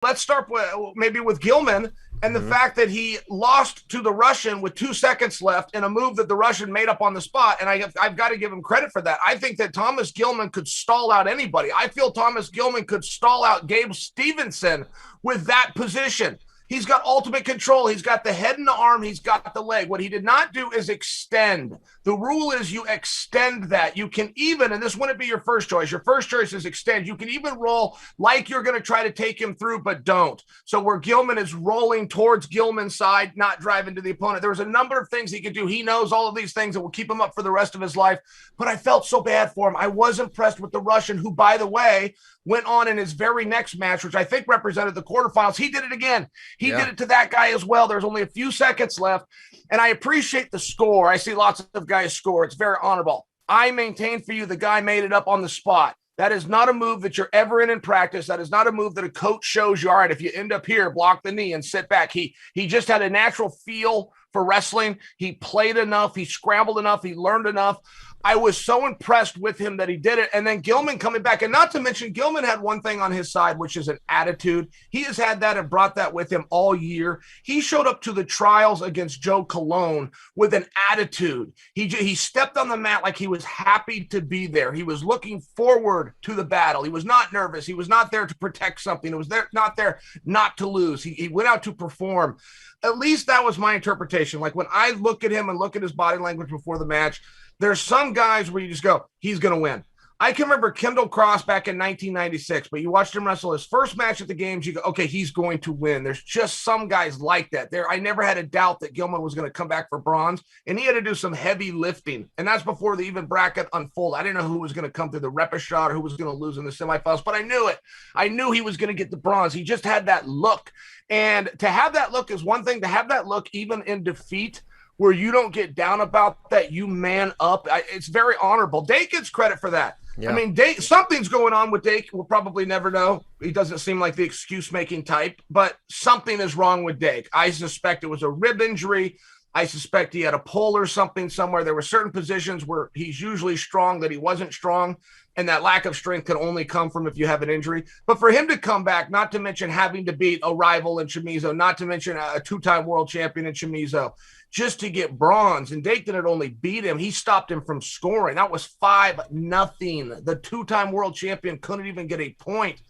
let's start with Gilman and the fact that he lost to the Russian with 2 seconds left in a move that the Russian made up on the spot. And I've got to give him credit for that. I think that Thomas Gilman could stall out anybody. I feel Thomas Gilman could stall out Gable Steveson with that position. He's got ultimate control. He's got the head and the arm. He's got the leg. What he did not do is extend. The rule is you extend that. You can even, and this wouldn't be your first choice. Your first choice is extend. You can even roll like you're going to try to take him through, but don't. So where Gilman is rolling towards Gilman's side, not driving to the opponent. There was a number of things he could do. He knows all of these things that will keep him up for the rest of his life. But I felt so bad for him. I was impressed with the Russian, who, by the way, went on in his very next match, which I think represented the quarterfinals. He did it again. He did it to that guy as well. There's only a few seconds left, and I appreciate the score. I see lots of guys score. It's very honorable. I maintain for you the guy made it up on the spot. That is not a move that you're ever in practice. That is not a move that a coach shows you, all right, if you end up here, block the knee and sit back. He just had a natural feel for wrestling. He played enough. He scrambled enough. He learned enough. I was so impressed with him that he did it. And then Gilman coming back, and not to mention Gilman had one thing on his side, which is an attitude. He has had that and brought that with him all year. He showed up to the trials against Joe Colon with an attitude. He stepped on the mat like he was happy to be there. He was looking forward to the battle. He was not nervous. He was not there to protect something. It was not there not to lose. He went out to perform. At least that was my interpretation. Like when I look at him and look at his body language before the match, there's some guys where you just go, he's going to win. I can remember Kendall Cross back in 1996, but you watched him wrestle his first match at the games, you go, okay, he's going to win. There's just some guys like that. I never had a doubt that Gilman was going to come back for bronze, and he had to do some heavy lifting, and that's before the even bracket unfolded. I didn't know who was going to come through the repechage or who was going to lose in the semifinals, but I knew it. I knew he was going to get the bronze. He just had that look, and to have that look is one thing. To have that look even in defeat, where you don't get down about that, you man up. It's very honorable. Dake gets credit for that. Yeah. I mean, Dake, something's going on with Dake. We'll probably never know. He doesn't seem like the excuse-making type, but something is wrong with Dake. I suspect it was a rib injury. I suspect he had a pull or something somewhere. There were certain positions where he's usually strong that he wasn't strong, and that lack of strength can only come from if you have an injury. But for him to come back, not to mention having to beat a rival in Chamizo, not to mention a two-time world champion in Chamizo, just to get bronze, and Dake didn't only beat him, he stopped him from scoring. That was 5-0. The two-time world champion couldn't even get a point.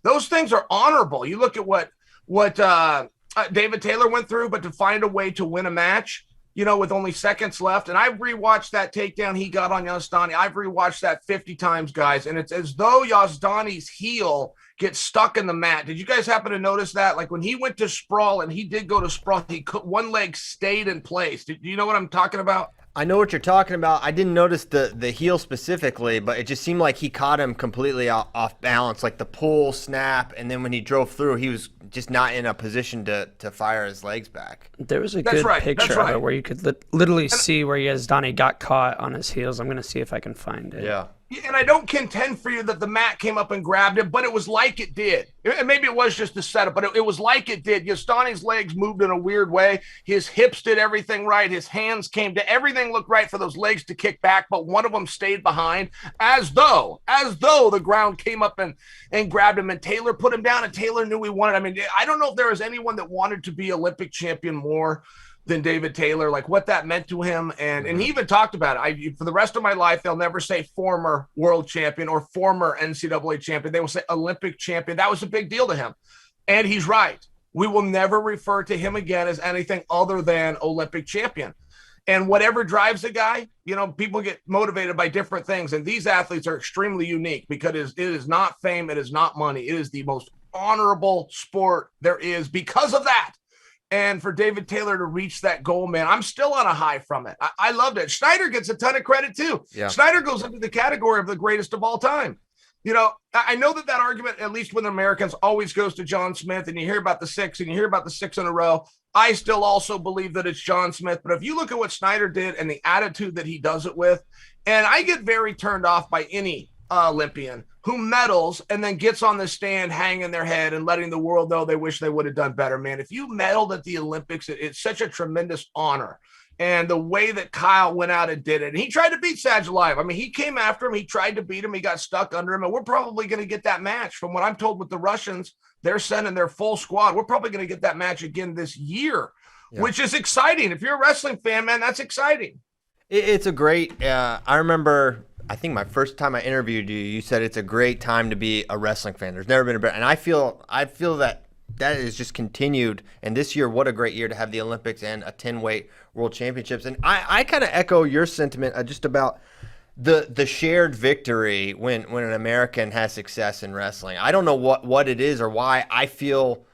Those things are honorable. You look at what David Taylor went through, but to find a way to win a match, with only seconds left. And I've rewatched that takedown he got on Yazdani. I've rewatched that 50 times, guys, and it's as though Yazdani's heel gets stuck in the mat. Did you guys happen to notice that? Like when he went to sprawl, and he did go to sprawl, one leg stayed in place. Do you know what I'm talking about? I know what you're talking about. I didn't notice the heel specifically, but it just seemed like he caught him completely off balance, like the pull, snap, and then when he drove through, he was just not in a position to fire his legs back. There was a good picture of it where you could literally see where Yazdani got caught on his heels. I'm going to see if I can find it. Yeah. And I don't contend for you that the mat came up and grabbed him, but it was like it did. And maybe it was just the setup, but it was like it did. Yazdani's legs moved in a weird way. His hips did everything right. His hands came to everything looked right for those legs to kick back, but one of them stayed behind as though the ground came up and grabbed him, and Taylor put him down, and Taylor knew he wanted. I mean, I don't know if there was anyone that wanted to be Olympic champion more than David Taylor, like what that meant to him. And he even talked about it. For the rest of my life, they'll never say former world champion or former NCAA champion. They will say Olympic champion. That was a big deal to him. And he's right. We will never refer to him again as anything other than Olympic champion. And whatever drives a guy, people get motivated by different things. And these athletes are extremely unique because it is not fame. It is not money. It is the most honorable sport there is because of that. And for David Taylor to reach that goal, man, I'm still on a high from it. I loved it. Snyder gets a ton of credit too. Yeah. Snyder goes into the category of the greatest of all time. I know that argument, at least with Americans, always goes to John Smith, and you hear about the 6 in a row. I still also believe that it's John Smith. But if you look at what Snyder did and the attitude that he does it with, and I get very turned off by any Olympian who medals and then gets on the stand hanging their head and letting the world know they wish they would have done better, man. If you medaled at the Olympics, it's such a tremendous honor. And the way that Kyle went out and did it, and he tried to beat Sag alive. I mean, he came after him. He tried to beat him. He got stuck under him. And we're probably going to get that match. From what I'm told with the Russians, they're sending their full squad. We're probably going to get that match again this year, which is exciting. If you're a wrestling fan, man, that's exciting. It's a great, I remember, I think my first time I interviewed you, you said it's a great time to be a wrestling fan. There's never been a better, and I feel that is just continued. And this year, what a great year to have the Olympics and a 10-weight World Championships. And I kind of echo your sentiment just about the shared victory when an American has success in wrestling. I don't know what it is or why I feel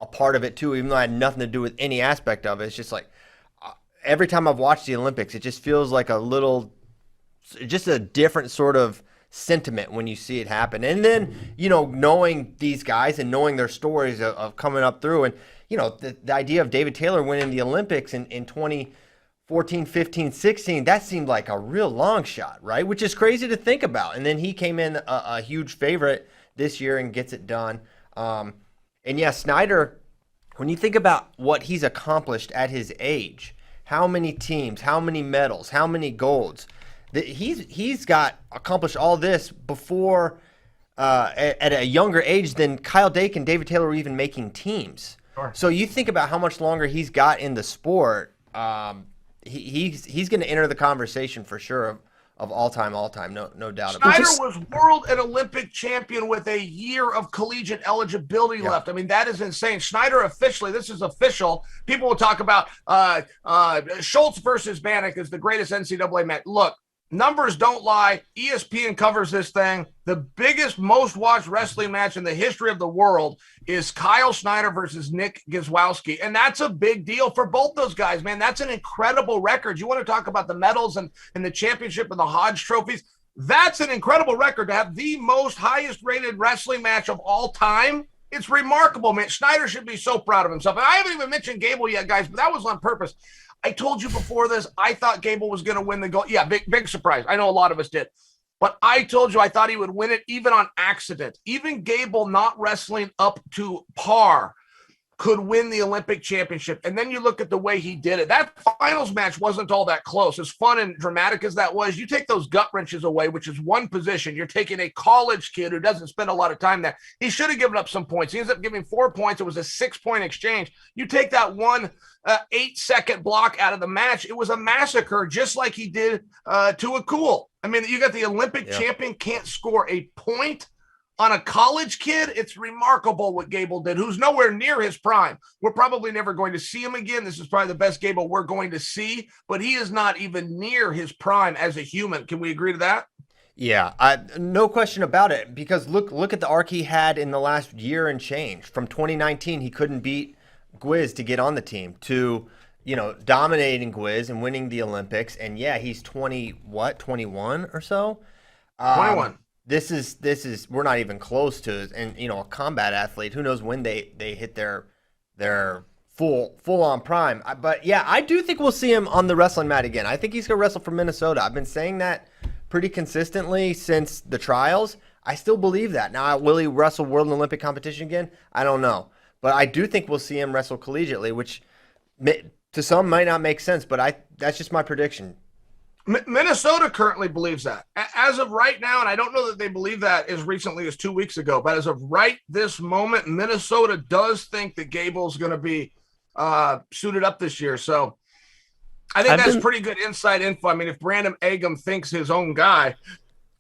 a part of it too, even though I had nothing to do with any aspect of it. It's just like every time I've watched the Olympics, it just feels like just a different sort of sentiment when you see it happen. And then, knowing these guys and knowing their stories of coming up through, and, the idea of David Taylor winning the Olympics in 2014, 15, 16, that seemed like a real long shot, right? Which is crazy to think about. And then he came in a huge favorite this year and gets it done. And yeah, Snyder, when you think about what he's accomplished at his age, how many teams, how many medals, how many golds, he's got accomplished all this before at a younger age than Kyle Dake and David Taylor were even making teams. Sure. So you think about how much longer he's got in the sport. He's going to enter the conversation for sure of all time, no doubt about it. Snyder was world and Olympic champion with a year of collegiate eligibility left. I mean, that is insane. Snyder officially, this is official. People will talk about Schultz versus Bannock is the greatest NCAA match. Look, numbers don't lie. ESPN covers this thing. The biggest, most watched wrestling match in the history of the world is Kyle Snyder versus Nick Gizwowski. And that's a big deal for both those guys, man. That's an incredible record. You want to talk about the medals and the championship and the Hodge trophies. That's an incredible record to have the most highest rated wrestling match of all time. It's remarkable, man. Snyder should be so proud of himself. And I haven't even mentioned Gable yet, guys, but that was on purpose. I told you before this, I thought Gable was going to win the gold. Yeah, big surprise. I know a lot of us did. But I told you I thought he would win it even on accident. Even Gable not wrestling up to par could win the Olympic championship. And then you look at the way he did it. That finals match wasn't all that close. As fun and dramatic as that was, you take those gut wrenches away, which is one position. You're taking a college kid who doesn't spend a lot of time there. He should have given up some points. He ends up giving 4 points. It was a 6-point exchange. You take that 8-second block out of the match, it was a massacre, just like he did to a Cool. I mean, you got the Olympic champion can't score a point on a college kid. It's remarkable what Gable did, who's nowhere near his prime. We're probably never going to see him again. This is probably the best Gable we're going to see, but he is not even near his prime as a human. Can we agree to that? Yeah, no question about it, because look at the arc he had in the last year and change. From 2019, he couldn't beat Gwiz to get on the team, to dominating Gwiz and winning the Olympics. And yeah, he's 21 or so. 21. This is we're not even close to, and a combat athlete, who knows when they hit their full on prime. But yeah, I do think we'll see him on the wrestling mat again. I think he's gonna wrestle for Minnesota. I've been saying that pretty consistently since the trials. I still believe that. Now, will he wrestle World and Olympic competition again? I don't know. But I do think we'll see him wrestle collegiately, which to some might not make sense, but that's just my prediction. Minnesota currently believes that. As of right now, and I don't know that they believe that as recently as 2 weeks ago, but as of right this moment, Minnesota does think that Gable's going to be suited up this year. So I think that's pretty good inside info. I mean, if Brandon Agam thinks his own guy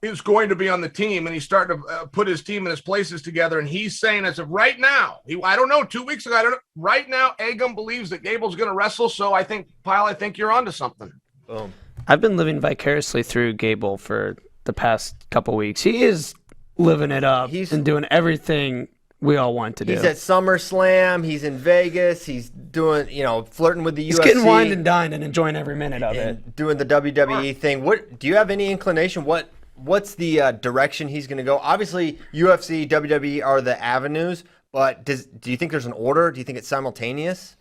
is going to be on the team and he's starting to put his team and his places together, and he's saying as of right now, I don't know, 2 weeks ago, I don't know, right now, Agam believes that Gable's going to wrestle. So I think, Pyle, I think you're onto something. Boom. I've been living vicariously through Gable for the past couple weeks. He is living it up and doing everything we all want to do. He's at SummerSlam. He's in Vegas. He's doing, flirting with the UFC. He's getting wined and dined and enjoying every minute of it. Doing the WWE thing. What do you have any inclination? What's the direction he's going to go? Obviously, UFC, WWE are the avenues, but do you think there's an order? Do you think it's simultaneous?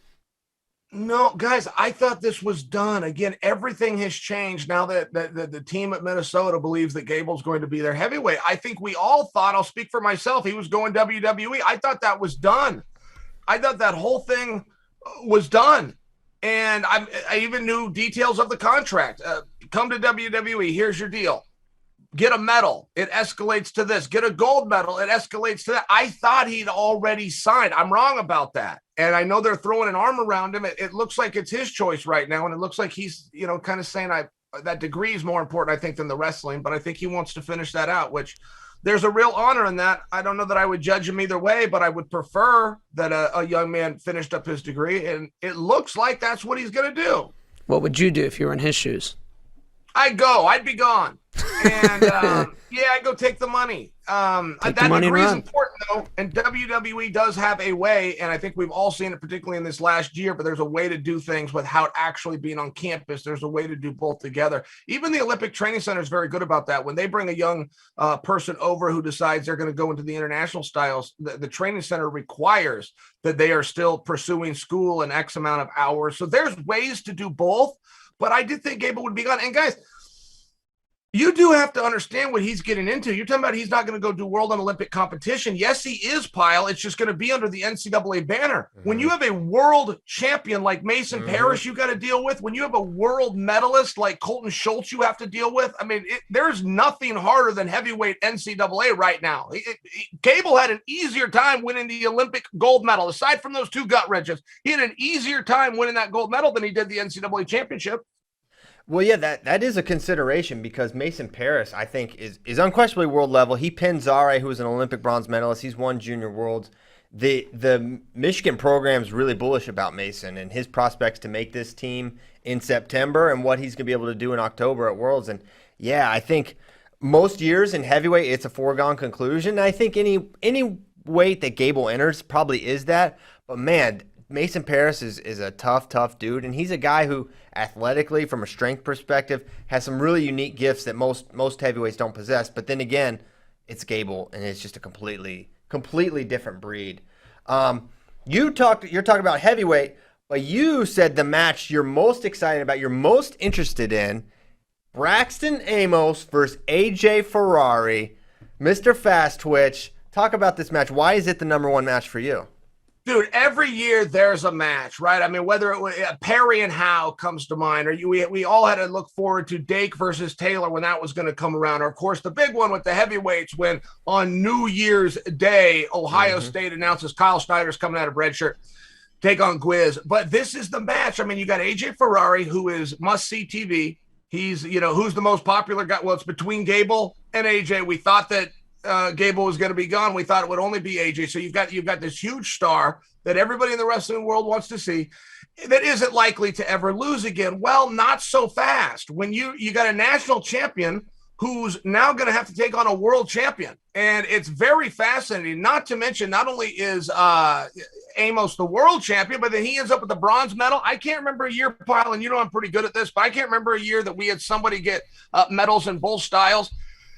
No, guys, I thought this was done. Again, everything has changed now that the team at Minnesota believes that Gable's going to be their heavyweight. I think we all thought, I'll speak for myself, he was going WWE. I thought that was done. I thought that whole thing was done. And I even knew details of the contract. Come to WWE. Here's your deal. Get a medal. It escalates to this. Get a gold medal. It escalates to that. I thought he'd already signed. I'm wrong about that. And I know they're throwing an arm around him. It looks like it's his choice right now. And it looks like he's, kind of saying that degree is more important, I think, than the wrestling. But I think he wants to finish that out, which there's a real honor in that. I don't know that I would judge him either way, but I would prefer that a young man finished up his degree. And it looks like that's what he's going to do. What would you do if you were in his shoes? I'd be gone. And I'd go take the money. That degree is important though. And WWE does have a way, and I think we've all seen it, particularly in this last year, but there's a way to do things without actually being on campus. There's a way to do both together. Even the Olympic Training Center is very good about that. When they bring a young person over who decides they're going to go into the international styles, the training center requires that they are still pursuing school and X amount of hours. So there's ways to do both. But I did think Gable would be gone. And guys, you do have to understand what he's getting into. You're talking about he's not going to go do world and Olympic competition. Yes, he is, Pyle. It's just going to be under the NCAA banner. Mm-hmm. When you have a world champion like Mason Parris, you got to deal with. When you have a world medalist like Colton Schultz, you have to deal with. I mean, there's nothing harder than heavyweight NCAA right now. Gable had an easier time winning the Olympic gold medal. Aside from those two gut wrenches, he had an easier time winning that gold medal than he did the NCAA championship. Well, yeah, that is a consideration because Mason Parris, I think, is unquestionably world level. He pinned Zare, who was an Olympic bronze medalist. He's won junior worlds. The Michigan program is really bullish about Mason and his prospects to make this team in September and what he's going to be able to do in October at Worlds. And, yeah, I think most years in heavyweight, it's a foregone conclusion. I think any weight that Gable enters probably is that. But, man, Mason Parris is a tough dude, and he's a guy who athletically, from a strength perspective, has some really unique gifts that most heavyweights don't possess. But then again, it's Gable, and it's just a completely different breed. You're talking about heavyweight, but you said the match you're most excited about, you're most interested in, Braxton Amos versus AJ Ferrari, Mr. Fast Twitch. Talk about this match. Why is it the number one match for you? Dude, every year there's a match, right? I mean, whether it was Perry and Howe comes to mind, or we all had to look forward to Dake versus Taylor when that was going to come around. Or, of course, the big one with the heavyweights when on New Year's Day, Ohio State announces Kyle Snyder's coming out of redshirt, take on Gwiz. But this is the match. I mean, you got AJ Ferrari, who is must-see TV. He's, who's the most popular guy? Well, it's between Gable and AJ. We thought that Gable was going to be gone. We thought it would only be AJ. So you've got this huge star that everybody in the wrestling world wants to see that isn't likely to ever lose again. Well, not so fast. When you got a national champion who's now going to have to take on a world champion. And it's very fascinating, not to mention not only is Amos the world champion, but then he ends up with the bronze medal. I can't remember a year, Pyle, and I'm pretty good at this, but I can't remember a year that we had somebody get medals in both styles.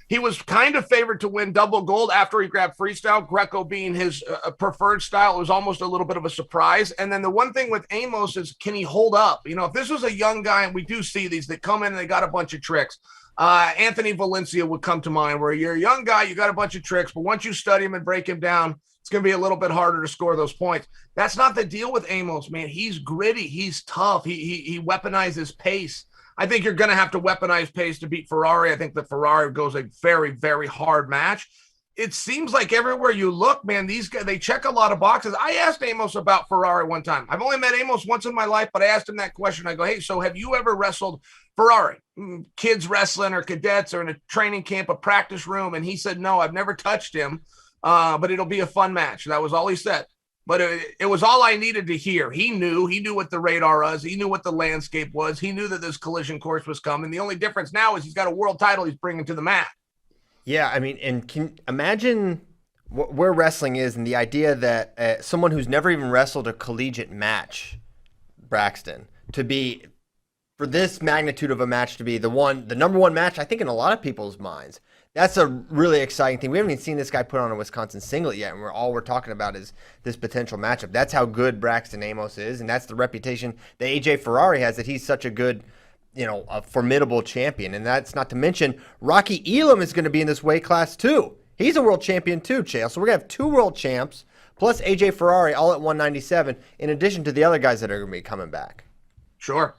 He was kind of favored to win double gold after he grabbed freestyle, Greco being his preferred style. It was almost a little bit of a surprise. And then the one thing with Amos is, can he hold up? If this was a young guy, and we do see these that come in and they got a bunch of tricks. Anthony Valencia would come to mind, where you're a young guy, you got a bunch of tricks, but once you study him and break him down, it's going to be a little bit harder to score those points. That's not the deal with Amos, man. He's gritty. He's tough. He weaponizes pace. I think you're going to have to weaponize pace to beat Ferrari. I think the Ferrari goes a very, very hard match. It seems like everywhere you look, man, these guys, they check a lot of boxes. I asked Amos about Ferrari one time. I've only met Amos once in my life, but I asked him that question. I go, hey, so have you ever wrestled Ferrari? Kids wrestling or cadets or in a training camp, a practice room? And he said, no, I've never touched him, but it'll be a fun match. That was all he said. But it was all I needed to hear. He knew what the radar was. He knew what the landscape was. He knew that this collision course was coming. The only difference now is he's got a world title he's bringing to the mat. Yeah, I mean, and can imagine where wrestling is and the idea that someone who's never even wrestled a collegiate match, Braxton, to be, for this magnitude of a match to be the number one match, I think, in a lot of people's minds. That's a really exciting thing. We haven't even seen this guy put on a Wisconsin singlet yet, and all we're talking about is this potential matchup. That's how good Braxton Amos is, and that's the reputation that AJ Ferrari has, that he's such a good, a formidable champion. And that's not to mention Rocky Elam is going to be in this weight class too. He's a world champion too, Chael. So we're going to have two world champs plus AJ Ferrari all at 197, in addition to the other guys that are going to be coming back. Sure.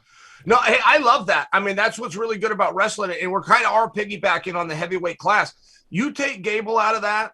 No, hey, I love that. I mean, that's what's really good about wrestling, and we're kind of are piggybacking on the heavyweight class. You take Gable out of that,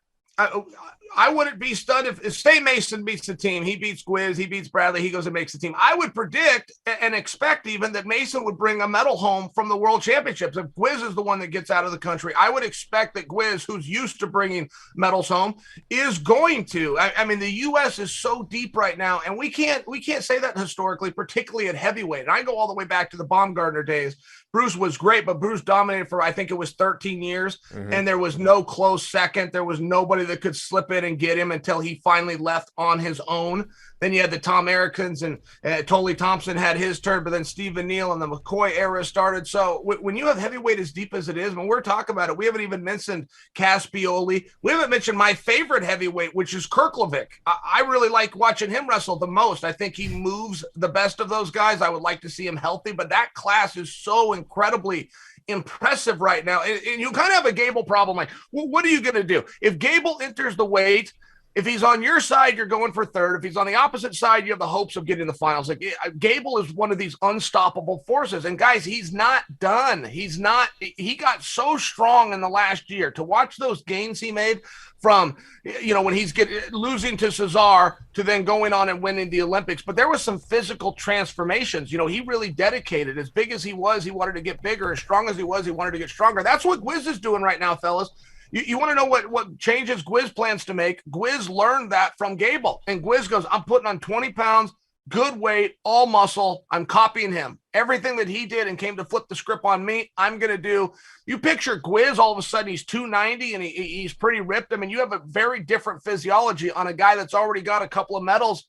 I wouldn't be stunned if Stay Mason beats the team. He beats Gwiz, he beats Bradley, he goes and makes the team. I would predict and expect even that Mason would bring a medal home from the World Championships. If Gwiz is the one that gets out of the country, I would expect that Gwiz, who's used to bringing medals home, is going to. I mean, the U.S. is so deep right now, and we can't say that historically, particularly at heavyweight. And I go all the way back to the Baumgartner days. Bruce was great, but Bruce dominated for, I think it was 13 years, and there was no close second. There was nobody that could slip in and get him until he finally left on his own. Then you had the Tom Americans, and Tully Thompson had his turn, but then Stephen Neal and the McCoy era started. So when you have heavyweight as deep as it is, when we're talking about it, we haven't even mentioned Caspioli. We haven't mentioned my favorite heavyweight, which is Kirklovic. I really like watching him wrestle the most. I think he moves the best of those guys. I would like to see him healthy, but that class is so incredibly impressive right now. And you kind of have a Gable problem. Like, well, what are you going to do? If Gable enters the weight, if he's on your side, you're going for third. If he's on the opposite side, you have the hopes of getting the finals. Like, Gable is one of these unstoppable forces. And guys, he's not done. He got so strong in the last year. To watch those gains he made from, when he's losing to Cesar to then going on and winning the Olympics. But there was some physical transformations. He really dedicated. As big as he was, he wanted to get bigger. As strong as he was, he wanted to get stronger. That's what Gwiz is doing right now, fellas. You want to know what changes Gwiz plans to make? Gwiz learned that from Gable. And Gwiz goes, I'm putting on 20 pounds, good weight, all muscle. I'm copying him. Everything that he did and came to flip the script on me, I'm going to do. You picture Gwiz, all of a sudden he's 290 and he's pretty ripped. I mean, you have a very different physiology on a guy that's already got a couple of medals.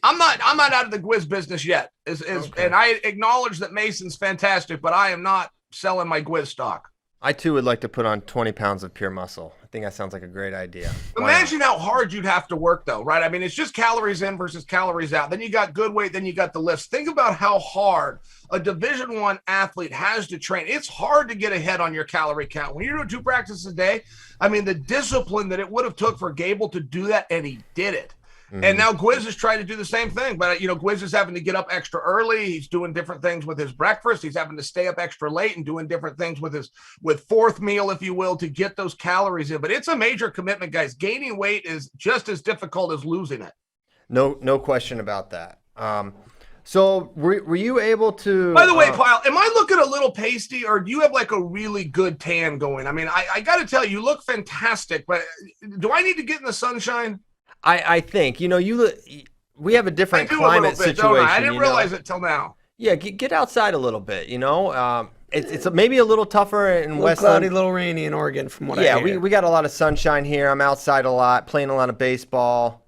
I'm not out of the Gwiz business yet. Okay. And I acknowledge that Mason's fantastic, but I am not selling my Gwiz stock. I, too, would like to put on 20 pounds of pure muscle. I think that sounds like a great idea. Imagine how hard you'd have to work, though, right? I mean, it's just calories in versus calories out. Then you got good weight, then you got the lifts. Think about how hard a Division I athlete has to train. It's hard to get ahead on your calorie count. When you're doing 2 practices a day, I mean, the discipline that it would have took for Gable to do that, and he did it. And now Gwiz is trying to do the same thing, but Gwiz is having to get up extra early. He's doing different things with his breakfast. He's having to stay up extra late and doing different things with fourth meal, if you will, to get those calories in. But it's a major commitment, guys. Gaining weight is just as difficult as losing it. No question about that. So were you able to? By the way, Pyle, am I looking a little pasty, or do you have like a really good tan going? I mean, I got to tell you, you look fantastic, but do I need to get in the sunshine? I think, we have a different climate situation. I didn't realize it till now. Yeah, get outside a little bit, It's maybe a little tougher in West. Cloudy, a little rainy in Oregon from what I hear. Yeah, we got a lot of sunshine here. I'm outside a lot, playing a lot of baseball,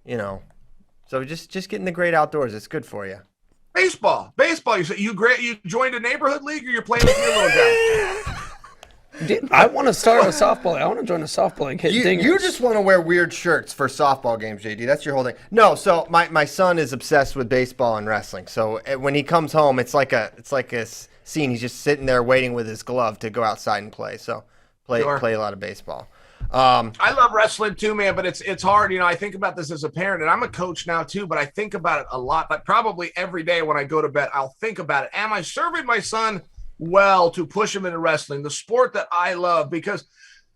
So just get in the great outdoors. It's good for you. Baseball. You joined a neighborhood league, or you're playing with your little guy? I want to start a softball. I want to join a softball league. You just want to wear weird shirts for softball games, JD. That's your whole thing. No, so my son is obsessed with baseball and wrestling. So when he comes home, it's like a scene. He's just sitting there waiting with his glove to go outside and play. So play a lot of baseball. I love wrestling too, man, but it's hard. I think about this as a parent, and I'm a coach now too, but I think about it a lot. But probably every day when I go to bed, I'll think about it. Am I serving my son well to push him into wrestling, the sport that I love? Because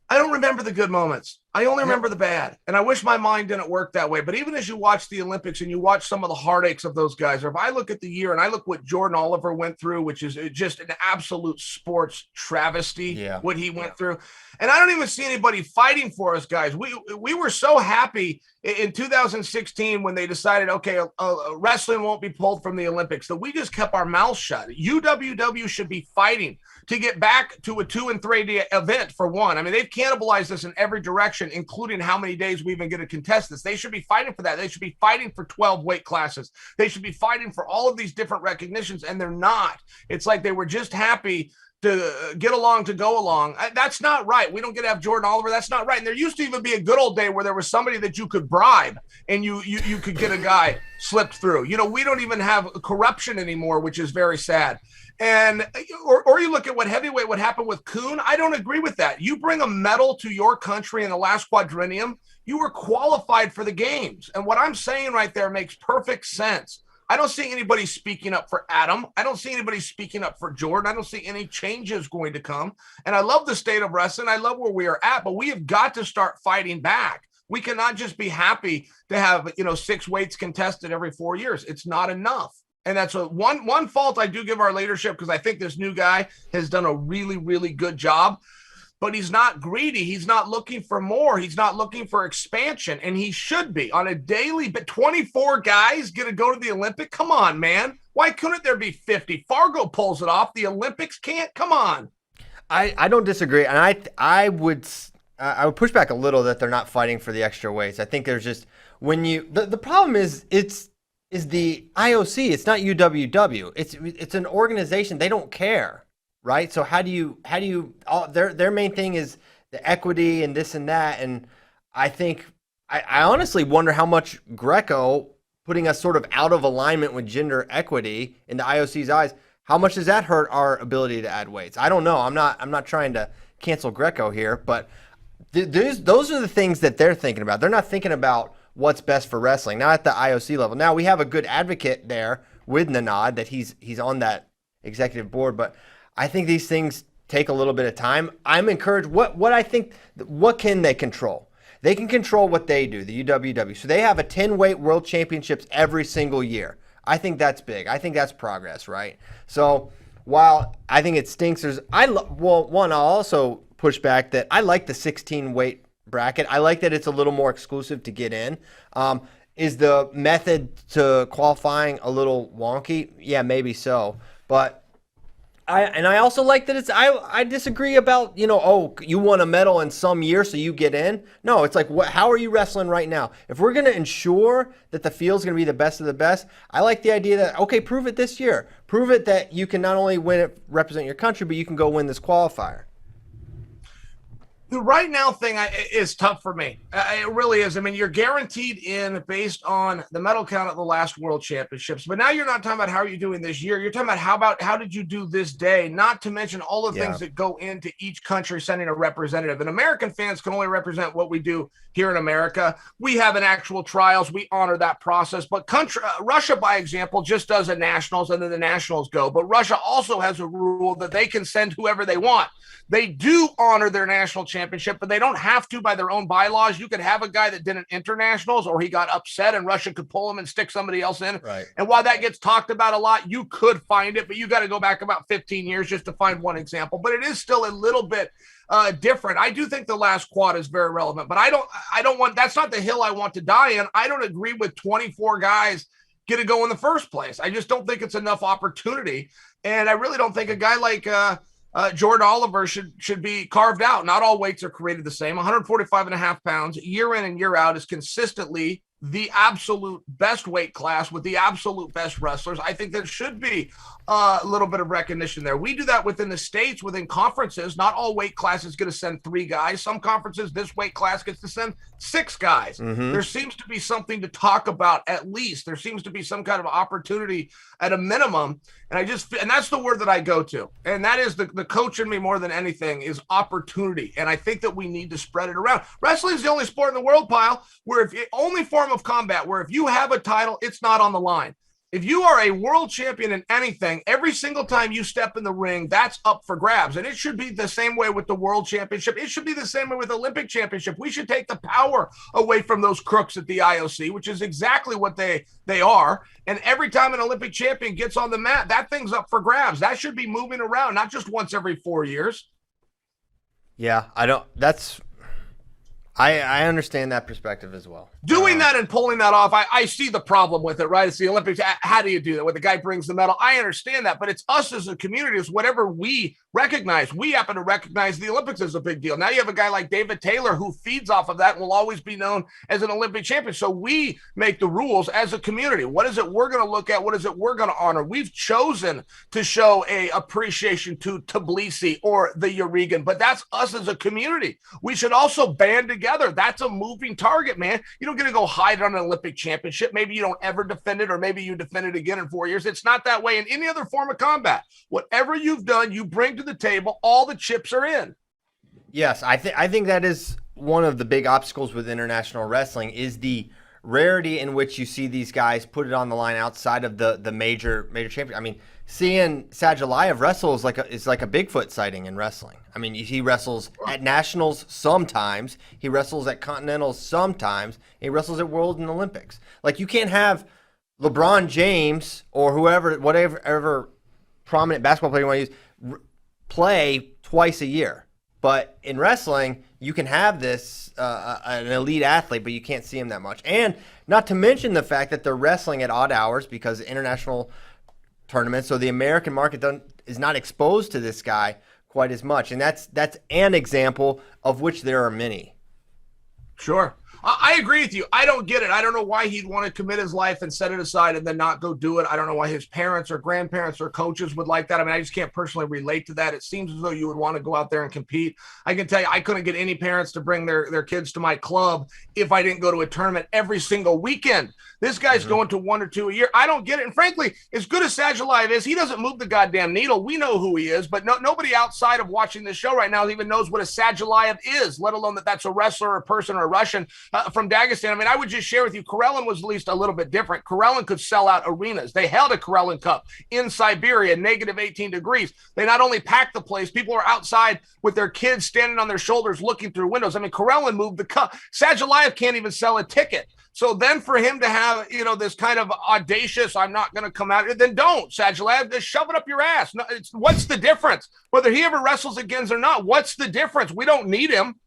I don't remember the good moments. I only remember the bad. And I wish my mind didn't work that way. But even as you watch the Olympics and you watch some of the heartaches of those guys, or if I look at the year and I look what Jordan Oliver went through, which is just an absolute sports travesty, what he went through. And I don't even see anybody fighting for us, guys. We were so happy in 2016 when they decided, okay, wrestling won't be pulled from the Olympics, that we just kept our mouths shut. UWW should be fighting to get back to a 2 and 3 day event, for one. I mean, they've cannibalized us in every direction, including how many days we even get to contest this. They should be fighting for that. They should be fighting for 12 weight classes. They should be fighting for all of these different recognitions, and they're not. It's like they were just happy to get along to go along. That's not right. We don't get to have Jordan Oliver. That's not right. And there used to even be a good old day where there was somebody that you could bribe and you could get a guy slipped through. We don't even have corruption anymore, which is very sad. And or you look at what happened with Kuhn. I don't agree with that. You bring a medal to your country in the last quadrennium, you were qualified for the games. And what I'm saying right there makes perfect sense. I don't see anybody speaking up for Adam. I don't see anybody speaking up for Jordan. I don't see any changes going to come. And I love the state of wrestling. I love where we are at, but we have got to start fighting back. We cannot just be happy to have, 6 weights contested every 4 years. It's not enough. And that's one fault I do give our leadership, because I think this new guy has done a really, really good job. But he's not greedy. He's not looking for more. He's not looking for expansion. And he should be on a daily. But 24 guys going to go to the Olympic? Come on, man. Why couldn't there be 50? Fargo pulls it off. The Olympics can't? Come on. I don't disagree. And I would push back a little that they're not fighting for the extra weights. I think there's just the problem is the IOC. It's not UWW. It's an organization. They don't care. Right. So how do you their main thing is the equity and this and that. And I think I honestly wonder how much Greco putting us sort of out of alignment with gender equity in the IOC's eyes, how much does that hurt our ability to add weights? I don't know. I'm not trying to cancel Greco here, but those are the things that they're thinking about. They're not thinking about what's best for wrestling, not at the IOC level. Now we have a good advocate there with Nanad that he's on that executive board, but I think these things take a little bit of time. I'm encouraged. What can they control? They can control what they do, the UWW. So they have a 10-weight world championships every single year. I think that's big. I think that's progress, right? So while I think it stinks, I'll also push back that I like the 16-weight bracket. I like that it's a little more exclusive to get in. Is the method to qualifying a little wonky? Yeah, maybe so. But I also like that I disagree about, you won a medal in some year so you get in. No, it's like, how are you wrestling right now? If we're going to ensure that the field's going to be the best of the best, I like the idea that, okay, prove it this year. Prove it that you can not only win it, represent your country, but you can go win this qualifier. The right now thing is tough for me. It really is. I mean, you're guaranteed in based on the medal count at the last World Championships. But now you're not talking about how are you doing this year. You're talking about how did you do this day, not to mention all the things that go into each country sending a representative. And American fans can only represent what we do here in America. We have an actual trials. We honor that process. But Russia, by example, just does a nationals and then the nationals go. But Russia also has a rule that they can send whoever they want. They do honor their national championship, but they don't have to by their own bylaws. You could have a guy that did an internationals or he got upset and Russia could pull him and stick somebody else in. Right. And while that gets talked about a lot, you could find it, but you got to go back about 15 years just to find one example. But it is still a little bit different. I do think the last quad is very relevant, but I don't want, that's not the hill I want to die in. I don't agree with 24 guys get to go in the first place. I just don't think it's enough opportunity. And I really don't think a guy like, Jordan Oliver should be carved out. Not all weights are created the same. 145.5 pounds year in and year out is consistently the absolute best weight class with the absolute best wrestlers. I think there should be a little bit of recognition there. We do that within the states, within conferences. Not all weight classes going to send 3 guys. Some conferences, this weight class gets to send 6 guys. Mm-hmm. There seems to be something to talk about at least. There seems to be some kind of opportunity at a minimum. And that's the word that I go to. And that is the coach in me more than anything is opportunity. And I think that we need to spread it around. Wrestling is the only sport in the world, Pyle, where only form of combat where if you have a title, it's not on the line. If you are a world champion in anything, every single time you step in the ring, that's up for grabs. And it should be the same way with the world championship. It should be the same way with the Olympic championship. We should take the power away from those crooks at the IOC, which is exactly what they are. And every time an Olympic champion gets on the mat, that thing's up for grabs. That should be moving around, not just once every 4 years. Yeah, I understand that perspective as well. Doing that and pulling that off, I see the problem with it, right? It's the Olympics. How do you do that? When the guy brings the medal, I understand that, but it's us as a community. It's whatever we recognize. We happen to recognize the Olympics as a big deal. Now you have a guy like David Taylor who feeds off of that and will always be known as an Olympic champion. So we make the rules as a community. What is it we're going to look at? What is it we're going to honor? We've chosen to show a appreciation to Tbilisi or the Urigan, but that's us as a community. We should also band together. That's a moving target, man. You don't get to go hide on an Olympic championship. Maybe you don't ever defend it, or maybe you defend it again in 4 years. It's not that way in any other form of combat. Whatever you've done, you bring to the table. All the chips are in. Yes, I think that is one of the big obstacles with international wrestling is the rarity in which you see these guys put it on the line outside of the major champion. I mean, seeing Sadulayev wrestle is like a Bigfoot sighting in wrestling. I mean, he wrestles at nationals sometimes, he wrestles at continentals sometimes, he wrestles at World and Olympics. Like, you can't have LeBron James or whatever prominent basketball player you want to use play twice a year. But in wrestling, you can have this an elite athlete, but you can't see him that much. And not to mention the fact that they're wrestling at odd hours because international tournaments, so the American market is not exposed to this guy quite as much. And that's an example of which there are many. Sure. I agree with you. I don't get it. I don't know why he'd want to commit his life and set it aside and then not go do it. I don't know why his parents or grandparents or coaches would like that. I mean, I just can't personally relate to that. It seems as though you would want to go out there and compete. I can tell you, I couldn't get any parents to bring their kids to my club if I didn't go to a tournament every single weekend. This guy's going to 1 or 2 a year. I don't get it. And frankly, as good as Sadulayev is, he doesn't move the goddamn needle. We know who he is, but nobody outside of watching this show right now even knows what a Sadulayev is, let alone that that's a wrestler or a person or a Russian from Dagestan. I mean, I would just share with you, Karelin was at least a little bit different. Karelin could sell out arenas. They held a Karelin Cup in Siberia, negative 18 degrees. They not only packed the place, people were outside with their kids standing on their shoulders looking through windows. I mean, Karelin moved the cup. Sadulayev can't even sell a ticket. So then for him to have, this kind of audacious, I'm not going to come out, then don't, Sadulayev, just shove it up your ass. No, what's the difference? Whether he ever wrestles again or not, what's the difference? We don't need him.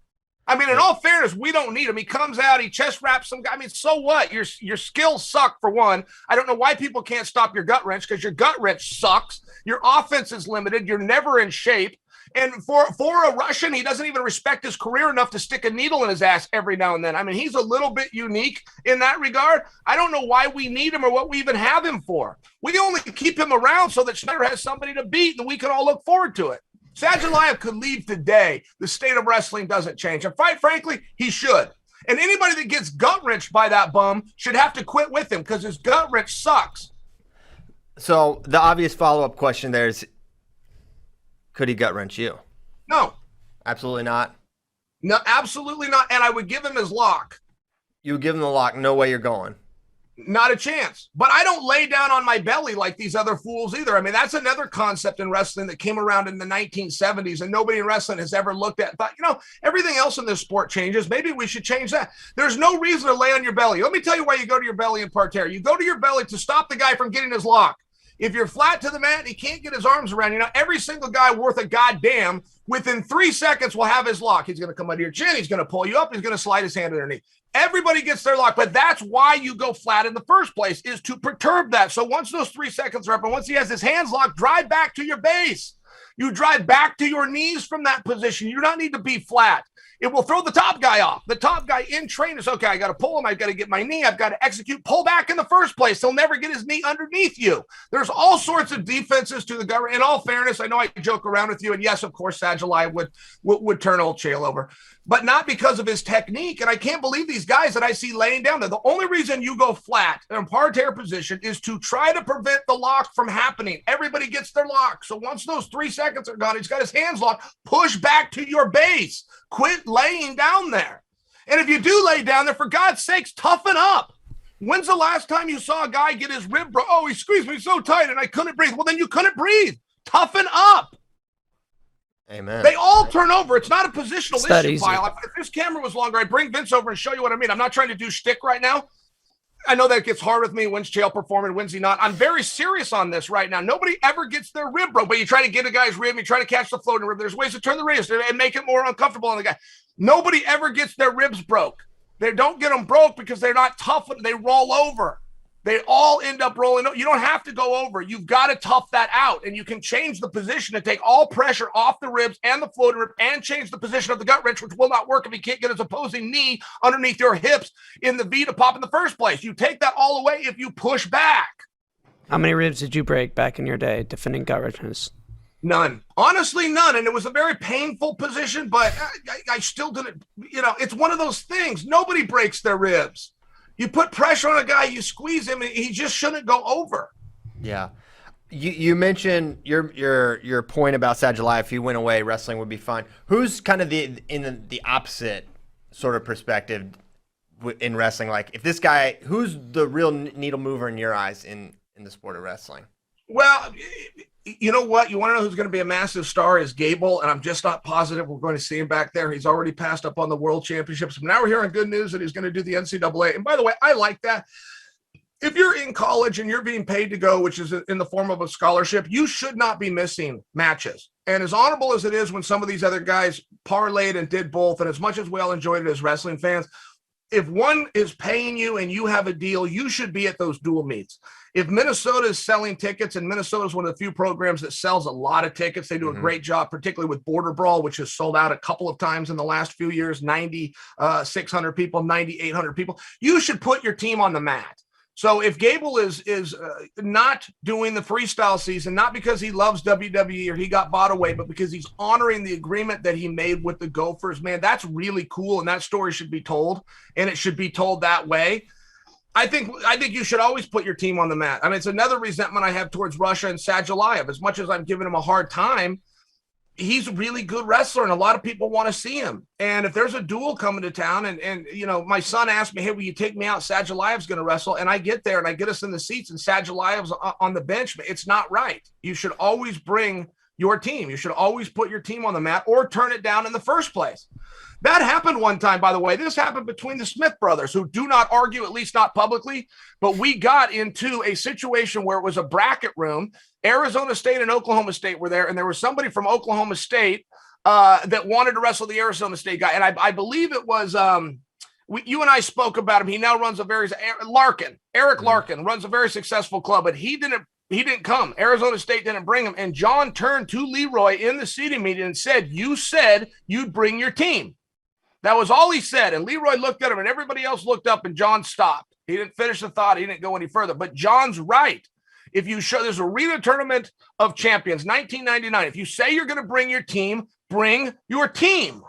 I mean, in all fairness, we don't need him. He comes out, he chest wraps some guy. I mean, so what? Your skills suck, for one. I don't know why people can't stop your gut wrench, because your gut wrench sucks. Your offense is limited. You're never in shape. And for a Russian, he doesn't even respect his career enough to stick a needle in his ass every now and then. I mean, he's a little bit unique in that regard. I don't know why we need him or what we even have him for. We only keep him around so that Snyder has somebody to beat and we can all look forward to it. Sadulayev could leave today. The state of wrestling doesn't change. And quite frankly, he should. And anybody that gets gut-wrenched by that bum should have to quit with him, because his gut wrench sucks. So the obvious follow-up question there is, could he gut wrench you? No. Absolutely not? No, absolutely not. And I would give him his lock. You would give him the lock, no way you're going. Not a chance. But I don't lay down on my belly like these other fools either. I mean, that's another concept in wrestling that came around in the 1970s, and nobody in wrestling has ever looked at and thought, everything else in this sport changes. Maybe we should change that. There's no reason to lay on your belly. Let me tell you why you go to your belly in parterre. You go to your belly to stop the guy from getting his lock. If you're flat to the mat and he can't get his arms around you, every single guy worth a goddamn within 3 seconds will have his lock. He's going to come under your chin. He's going to pull you up. He's going to slide his hand underneath. Everybody gets their lock, but that's why you go flat in the first place, is to perturb that. So once those 3 seconds are up and once he has his hands locked, drive back to your base. You drive back to your knees from that position. You do not need to be flat. It will throw the top guy off. The top guy in training is, okay, I got to pull him. I've got to get my knee. I've got to execute. Pull back in the first place. He'll never get his knee underneath you. There's all sorts of defenses to the government. In all fairness, I know I joke around with you. And yes, of course, Sadulayev would turn old Chael over, but not because of his technique. And I can't believe these guys that I see laying down there. The only reason you go flat in a parterre position is to try to prevent the lock from happening. Everybody gets their lock. So once those 3 seconds are gone, he's got his hands locked. Push back to your base. Quit laying down there. And if you do lay down there, for God's sakes, toughen up. When's the last time you saw a guy get his rib broke? Oh, he squeezed me so tight and I couldn't breathe. Well, then you couldn't breathe. Toughen up. Amen. They all turn over. It's not a positional issue, Easy. Kyle. If this camera was longer, I'd bring Vince over and show you what I mean. I'm not trying to do shtick right now. I know that gets hard with me. When's Chael performing? When's he not? I'm very serious on this right now. Nobody ever gets their rib broke, but you try to get a guy's rib, you try to catch the floating rib. There's ways to turn the radius and make it more uncomfortable on the guy. Nobody ever gets their ribs broke. They don't get them broke because they're not tough. They roll over. They all end up rolling. You don't have to go over. You've got to tough that out, and you can change the position and take all pressure off the ribs and the floating rib and change the position of the gut wrench, which will not work if he can't get his opposing knee underneath your hips in the V to pop in the first place. You take that all away if you push back. How many ribs did you break back in your day defending gut wrenches? None. Honestly, none. And it was a very painful position, but I still didn't, it's one of those things. Nobody breaks their ribs. You put pressure on a guy, you squeeze him, and he just shouldn't go over. Yeah. You mentioned your point about Sadulayev. If he went away, wrestling would be fine. Who's kind of in the opposite sort of perspective? in wrestling? Like, if this guy, who's the real needle mover in your eyes in the sport of wrestling? Well, you know what? You want to know who's going to be a massive star is Gable, and I'm just not positive we're going to see him back there. He's already passed up on the World Championships. But now we're hearing good news that he's going to do the NCAA. And by the way, I like that. If you're in college and you're being paid to go, which is in the form of a scholarship, you should not be missing matches. And as honorable as it is when some of these other guys parlayed and did both, and as much as we all enjoyed it as wrestling fans, if one is paying you and you have a deal, you should be at those dual meets. If Minnesota is selling tickets, and Minnesota is one of the few programs that sells a lot of tickets, they do a great job, particularly with Border Brawl, which has sold out a couple of times in the last few years, 9,600 people, 9,800 people. You should put your team on the mat. So if Gable is not doing the freestyle season, not because he loves WWE or he got bought away, but because he's honoring the agreement that he made with the Gophers, man, that's really cool. And that story should be told, and it should be told that way. I think you should always put your team on the mat. I mean, it's another resentment I have towards Russia and Sadulayev. As much as I'm giving him a hard time, he's a really good wrestler, and a lot of people want to see him. And if there's a duel coming to town, and you know, my son asked me, hey, will you take me out? Sadulayev's going to wrestle. And I get there and I get us in the seats and Sadulayev's on the bench. It's not right. You should always bring your team. You should always put your team on the mat or turn it down in the first place. That happened one time, by the way. This happened between the Smith brothers, who do not argue, at least not publicly, but we got into a situation where it was a bracket room. Arizona State and Oklahoma State were there, and there was somebody from Oklahoma State that wanted to wrestle the Arizona State guy. And I believe it was you and I spoke about him. He now runs Eric Larkin runs a very successful club, but he didn't come. Arizona State didn't bring him. And John turned to Leroy in the seating meeting and said, you said you'd bring your team. That was all he said. And Leroy looked at him, and everybody else looked up, and John stopped. He didn't finish the thought. He didn't go any further. But John's right. If you show there's Arena Tournament of Champions, 1999, if you say you're going to bring your team, bring your team.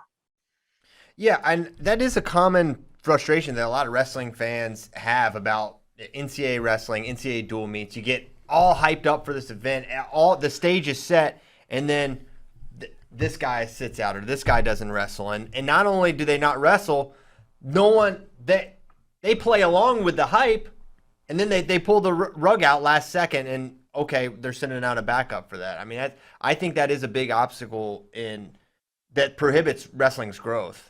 Yeah, and that is a common frustration that a lot of wrestling fans have about NCAA wrestling, NCAA dual meets. You get all hyped up for this event, all the stage is set, and then this guy sits out or this guy doesn't wrestle. And not only do they not wrestle, they play along with the hype, and then they pull the rug out last second, and okay, they're sending out a backup for that. I mean, I think that is a big obstacle that prohibits wrestling's growth.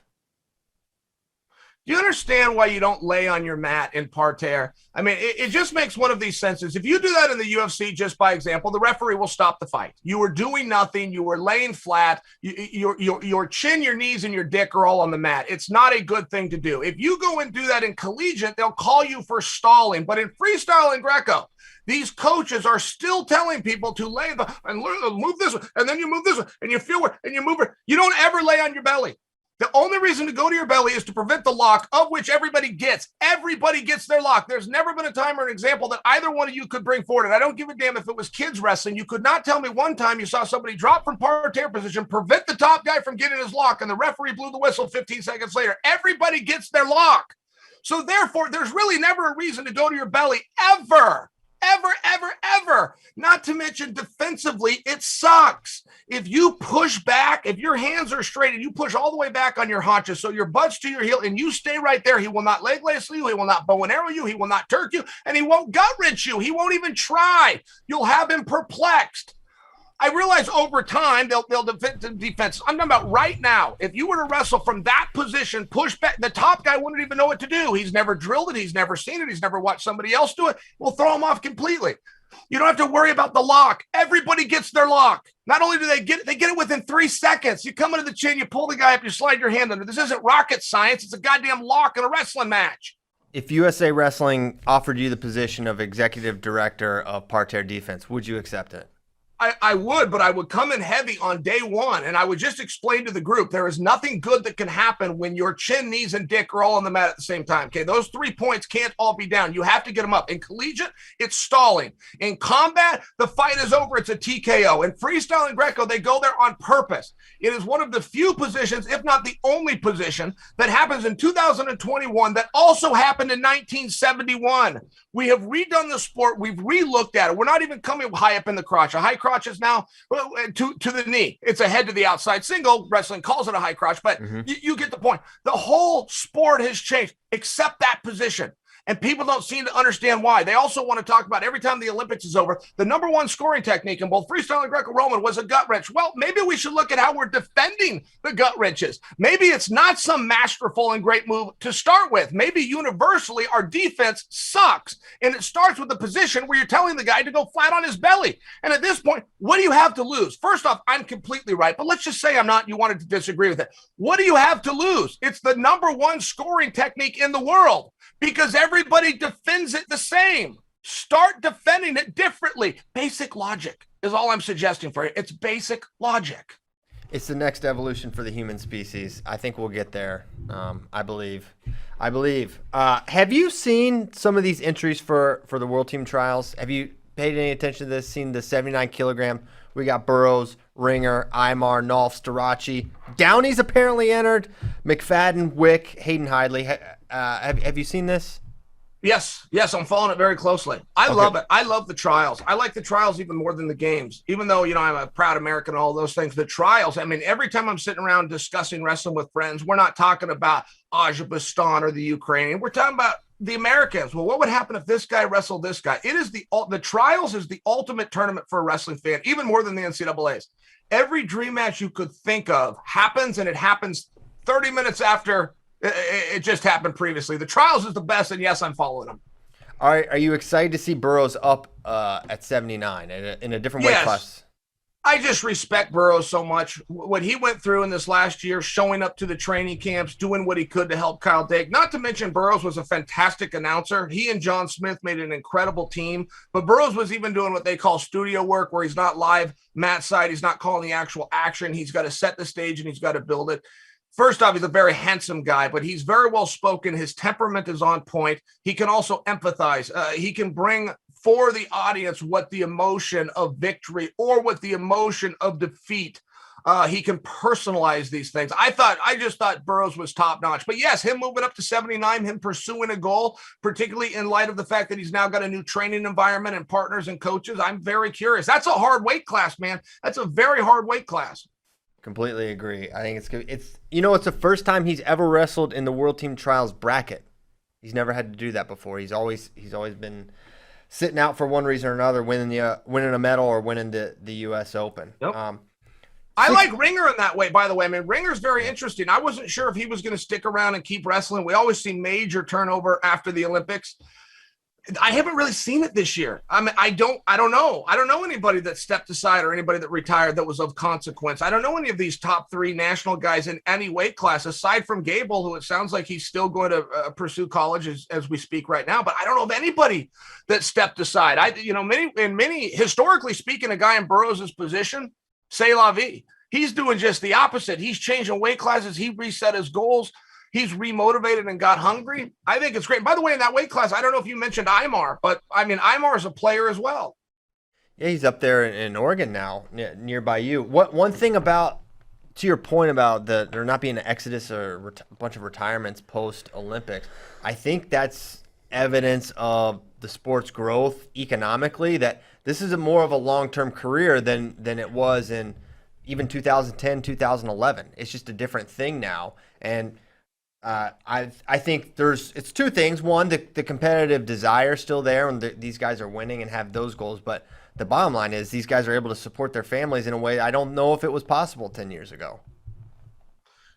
Do you understand why you don't lay on your mat in parterre? I mean, it just makes one of these senses. If you do that in the UFC, just by example, the referee will stop the fight. You were doing nothing. You were laying flat. Your chin, your knees, and your dick are all on the mat. It's not a good thing to do. If you go and do that in collegiate, they'll call you for stalling. But in freestyle and Greco, these coaches are still telling people to lay and move this one, and then you move this one, and you feel it, and you move it. You don't ever lay on your belly. The only reason to go to your belly is to prevent the lock, of which everybody gets. Everybody gets their lock. There's never been a time or an example that either one of you could bring forward. And I don't give a damn if it was kids wrestling. You could not tell me one time you saw somebody drop from parterre position, prevent the top guy from getting his lock, and the referee blew the whistle 15 seconds later. Everybody gets their lock. So therefore, there's really never a reason to go to your belly ever. Ever. Not to mention defensively, it sucks. If you push back, if your hands are straight and you push all the way back on your haunches, so your butt's to your heel and you stay right there, he will not leg lace you, he will not bow and arrow you, he will not turk you, and he won't gut wrench you. He won't even try. You'll have him perplexed. I realize over time they'll defend defense. I'm talking about right now. If you were to wrestle from that position, push back, the top guy wouldn't even know what to do. He's never drilled it. He's never seen it. He's never watched somebody else do it. We'll throw him off completely. You don't have to worry about the lock. Everybody gets their lock. Not only do they get it within 3 seconds. You come into the chin, you pull the guy up, you slide your hand under. This isn't rocket science. It's a goddamn lock in a wrestling match. If USA Wrestling offered you the position of executive director of parterre defense, would you accept it? I would, but I would come in heavy on day one, and I would just explain to the group there is nothing good that can happen when your chin, knees, and dick are all on the mat at the same time. Okay, those 3 points can't all be down. You have to get them up. In collegiate, it's stalling. In combat, the fight is over. It's a TKO. In freestyle and Greco, they go there on purpose. It is one of the few positions, if not the only position, that happens in 2021 that also happened in 1971. We have redone the sport. We've re-looked at it. We're not even coming high up in the crotch. A high crotch crotches now to the knee. It's a head to the outside single. Wrestling calls it a high crotch, but you get the point. The whole sport has changed except that position. And people don't seem to understand why. They also want to talk about every time the Olympics is over, the number one scoring technique in both freestyle and Greco-Roman was a gut wrench. Well, maybe we should look at how we're defending the gut wrenches. Maybe it's not some masterful and great move to start with. Maybe universally our defense sucks. And it starts with the position where you're telling the guy to go flat on his belly. And at this point, what do you have to lose? First off, I'm completely right, but let's just say I'm not. You wanted to disagree with it. What do you have to lose? It's the number one scoring technique in the world. Because everybody defends it the same. Start defending it differently. Basic logic is all I'm suggesting for you. It's basic logic. It's the next evolution for the human species. I think we'll get there. I believe. Have you seen some of these entries for the World Team Trials? Have you paid any attention to this? Seen the 79 kilogram? We got Burroughs, Ringer, Imar, Nolf, Starachi. Downey's apparently entered. McFadden, Wick, Hayden Hidley. Have you seen this? Yes, I'm following it very closely. I love it. I love the trials. I like the trials even more than the games. Even though, I'm a proud American and all those things, the trials, I mean, every time I'm sitting around discussing wrestling with friends, we're not talking about Azerbaijan or the Ukrainian. We're talking about the Americans. Well, what would happen if this guy wrestled this guy? It is the trials is the ultimate tournament for a wrestling fan, even more than the NCAAs. Every dream match you could think of happens, and it happens 30 minutes after it just happened previously. The trials is the best, and yes, I'm following them. All right, are you excited to see Burroughs up at 79 in a different weight class? I just respect Burroughs so much. What he went through in this last year, showing up to the training camps, doing what he could to help Kyle Dake. Not to mention Burroughs was a fantastic announcer. He and John Smith made an incredible team. But Burroughs was even doing what they call studio work, where he's not live mat side. He's not calling the actual action. He's got to set the stage and he's got to build it. First off, he's a very handsome guy, but he's very well spoken. His temperament is on point. He can also empathize. He can bring for the audience what the emotion of victory or what the emotion of defeat. He can personalize these things. I just thought Burroughs was top notch. But yes, him moving up to 79, him pursuing a goal, particularly in light of the fact that he's now got a new training environment and partners and coaches. I'm very curious. That's a hard weight class, man. That's a very hard weight class. Completely agree. I think it's good. It's the first time he's ever wrestled in the World Team Trials bracket. He's never had to do that before. He's always been sitting out for one reason or another, winning a medal or winning the U.S. Open. Yep. I like Ringer in that way, by the way. I mean, Ringer's very interesting. I wasn't sure if he was going to stick around and keep wrestling. We always see major turnover after the Olympics. I haven't really seen it this year. I mean, I don't know. I don't know anybody that stepped aside or anybody that retired that was of consequence. I don't know any of these top three national guys in any weight class, aside from Gable, who it sounds like he's still going to pursue college as we speak right now. But I don't know of anybody that stepped aside. Many historically speaking, a guy in Burroughs' position, c'est la vie. He's doing just the opposite. He's changing weight classes. He reset his goals. He's remotivated and got hungry. I think it's great. By the way, in that weight class, I don't know if you mentioned Imar, but I mean, Imar is a player as well. Yeah, he's up there in Oregon now, nearby you. One thing about, to your point about there not being an exodus or a bunch of retirements post-Olympics, I think that's evidence of the sport's growth economically, that this is more of a long-term career than it was in even 2010, 2011. It's just a different thing now. And I think it's two things. One, the competitive desire is still there, and these guys are winning and have those goals. But the bottom line is these guys are able to support their families in a way I don't know if it was possible 10 years ago.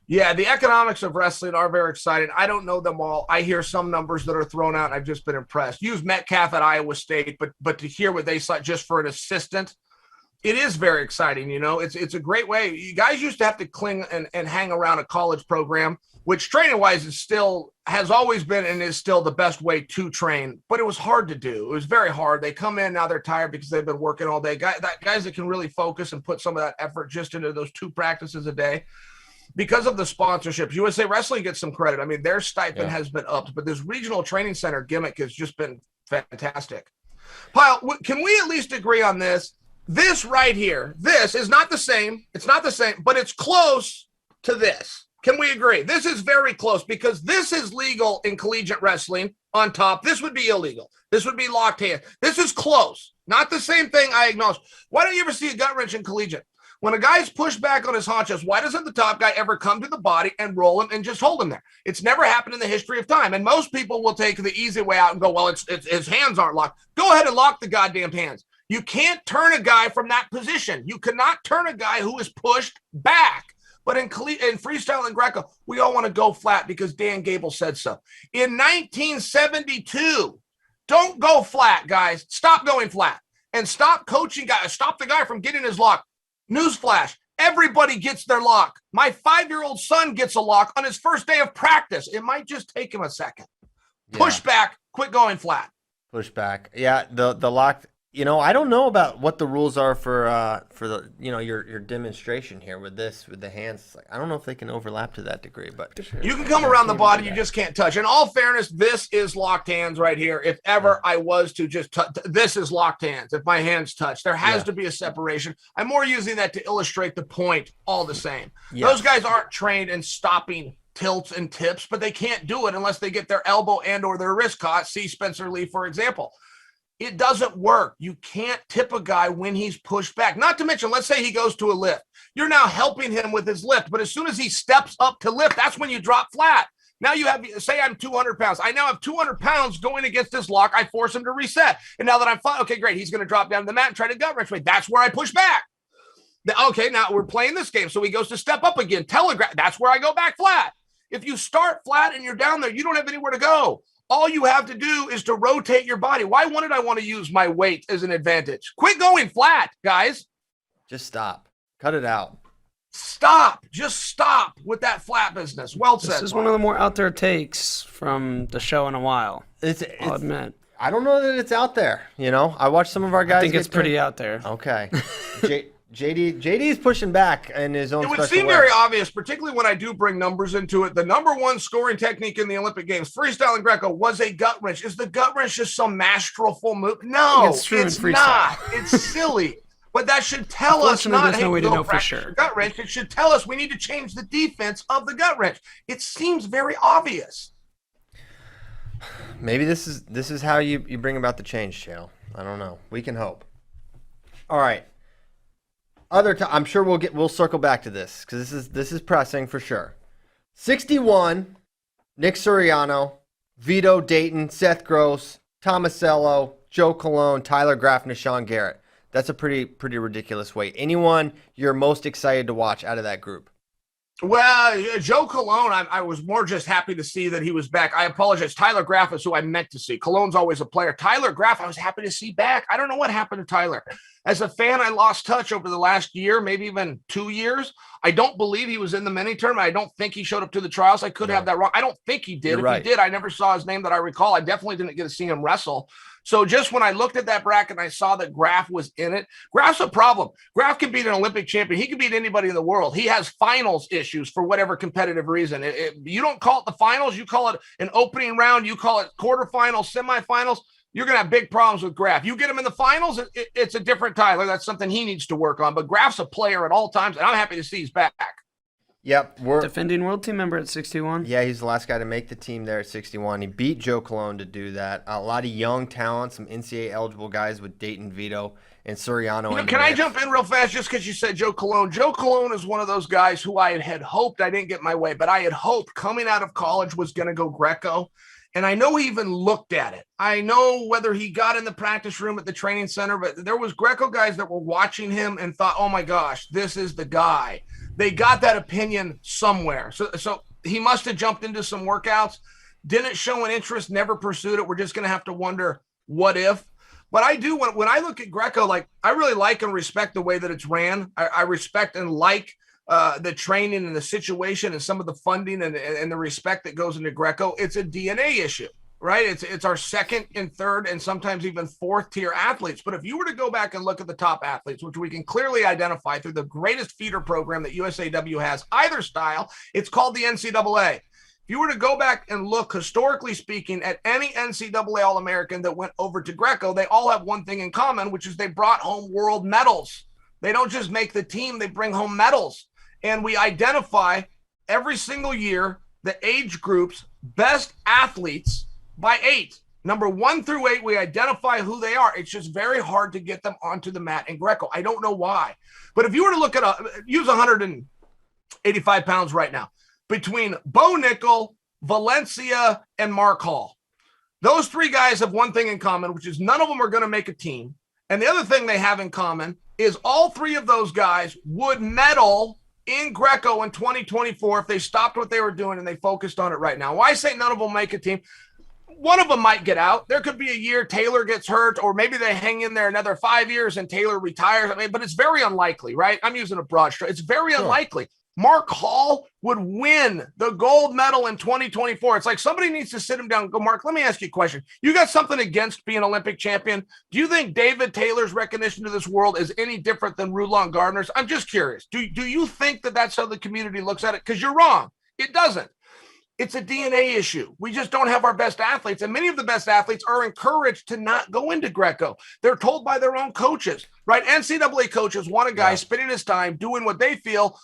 Yeah, the economics of wrestling are very exciting. I don't know them all. I hear some numbers that are thrown out, and I've just been impressed. Use Metcalf at Iowa State, but to hear what they saw just for an assistant, it is very exciting. It's a great way. You guys used to have to cling and hang around a college program, which training-wise has always been and is still the best way to train, but it was hard to do. It was very hard. They come in, now they're tired because they've been working all day. Guys that can really focus and put some of that effort just into those 2 practices a day. Because of the sponsorships, USA Wrestling gets some credit. I mean, their stipend has been upped, but this regional training center gimmick has just been fantastic. Pyle, can we at least agree on this? This right here, this is not the same. It's not the same, but it's close to this. Can we agree? This is very close because this is legal in collegiate wrestling on top, this would be illegal. This would be locked hand. This is close. Not the same thing, I acknowledge. Why don't you ever see a gut wrench in Collegiate? When a guy's pushed back on his haunches, why doesn't the top guy ever come to the body and roll him and just hold him there? It's never happened in the history of time. And most people will take the easy way out and go, well, it's his hands aren't locked. Go ahead and lock the goddamn hands. You can't turn a guy from that position. You cannot turn a guy who is pushed back. But in freestyle and Greco, we all want to go flat because Dan Gable said so. In 1972, don't go flat, guys. Stop going flat. And stop coaching guys. Stop the guy from getting his lock. Newsflash, everybody gets their lock. My 5-year-old son gets a lock on his first day of practice. It might just take him a second. Push back, quit going flat. Push back. Yeah, the lock. I don't know about what the rules are for the your demonstration here with the hands. Like, I don't know if they can overlap to that degree, but you can come around the body, you just can't touch. In all fairness, this is locked hands right here. If ever I was to just this is locked hands. If my hands touch, there has to be a separation. I'm more using that to illustrate the point. All the same, those guys aren't trained in stopping tilts and tips, but they can't do it unless they get their elbow and or their wrist caught. See Spencer Lee, for example. It doesn't work. You can't tip a guy when he's pushed back. Not to mention, let's say he goes to a lift. You're now helping him with his lift, but as soon as he steps up to lift, that's when you drop flat. Now you have, say I'm 200 pounds. I now have 200 pounds going against this lock. I force him to reset. And now that I'm flat, okay, great. He's going to drop down to the mat and try to gut wrench me. That's where I push back. Okay, now we're playing this game. So he goes to step up again. Telegraph. That's where I go back flat. If you start flat and you're down there, you don't have anywhere to go. All you have to do is to rotate your body. Why wouldn't I want to use my weight as an advantage? Quit going flat, guys. Just stop. Cut it out. Stop. Just stop with that flat business. Well said. This is one of the more out there takes from the show in a while. I'll admit. I don't know that it's out there. I watched some of our guys. I think it's pretty out there. Okay. JD is pushing back in his own. It would seem very obvious, particularly when I do bring numbers into it. The #1 scoring technique in the Olympic Games, freestyle and Greco, was a gut wrench. Is the gut wrench just some masterful move? No, it's not. It's silly. But that should tell us not. There's no way to know for sure. Gut wrench. It should tell us we need to change the defense of the gut wrench. It seems very obvious. Maybe this is how you bring about the change, Chael. I don't know. We can hope. All right. I'm sure we'll circle back to this because this is pressing for sure. 61, Nick Suriano, Vito Dayton, Seth Gross, Tomasello, Joe Colon, Tyler Graff, Nashawn Garrett. That's a pretty ridiculous weight. Anyone you're most excited to watch out of that group? Well, Joe Colon, I was more just happy to see that he was back. I apologize. Tyler Graff is who I meant to see. Colon's always a player. Tyler Graff, I was happy to see back. I don't know what happened to Tyler. As a fan, I lost touch over the last year, maybe even 2 years. I don't believe he was in the mini tournament. I don't think he showed up to the trials. I could have that wrong. I don't think he did. He did, I never saw his name that I recall. I definitely didn't get to see him wrestle. So just when I looked at that bracket and I saw that Graff was in it, Graff's a problem. Graff can beat an Olympic champion. He can beat anybody in the world. He has finals issues for whatever competitive reason. You don't call it the finals. You call it an opening round. You call it quarterfinals, semifinals. You're going to have big problems with Graff. You get him in the finals, it's a different Tyler. That's something he needs to work on. But Graff's a player at all times, and I'm happy to see he's back. Yep. Defending world team member at 61. Yeah, he's the last guy to make the team there at 61. He beat Joe Colon to do that. A lot of young talent, some NCAA eligible guys with Dayton, Vito, and Suriano. Can I jump in real fast just because you said Joe Colon? Joe Colon is one of those guys who I had hoped I didn't get my way, but I had hoped coming out of college was going to go Greco. And I know he even looked at it. I know whether he got in the practice room at the training center, but there was Greco guys that were watching him and thought, oh my gosh, this is the guy. They got that opinion somewhere. So he must have jumped into some workouts, didn't show an interest, never pursued it. We're just going to have to wonder what if. But I do, when I look at Greco, like I really like and respect the way that it's ran. I respect and like the training and the situation and some of the funding and the respect that goes into Greco. It's a DNA issue, right? It's our second and third and sometimes even fourth tier athletes. But if you were to go back and look at the top athletes, which we can clearly identify through the greatest feeder program that USAW has, either style, it's called the NCAA. If you were to go back and look, historically speaking, at any NCAA All-American that went over to Greco, they all have one thing in common, which is they brought home world medals. They don't just make the team, they bring home medals. And we identify every single year the age group's best athletes by 8. Number 1 through 8, we identify who they are. It's just very hard to get them onto the mat in Greco. I don't know why. But if you were to look at use 185 pounds right now, between Bo Nickel, Valencia, and Mark Hall, those 3 guys have one thing in common, which is none of them are going to make a team. And the other thing they have in common is all 3 of those guys would medal in Greco in 2024 if they stopped what they were doing and they focused on it right now. Why say none of them make a team? One of them might get out. There could be a year Taylor gets hurt, or maybe they hang in there another 5 years and Taylor retires. I mean, but it's very unlikely, right? I'm using a broad stroke. It's very unlikely. Mark Hall would win the gold medal in 2024. It's like somebody needs to sit him down and go, Mark, let me ask you a question. You got something against being Olympic champion? Do you think David Taylor's recognition to this world is any different than Rulon Gardner's? I'm just curious. Do you think that that's how the community looks at it? Because you're wrong. It doesn't. It's a DNA issue. We just don't have our best athletes. And many of the best athletes are encouraged to not go into Greco. They're told by their own coaches, right? NCAA coaches want a guy spending his time doing what they feel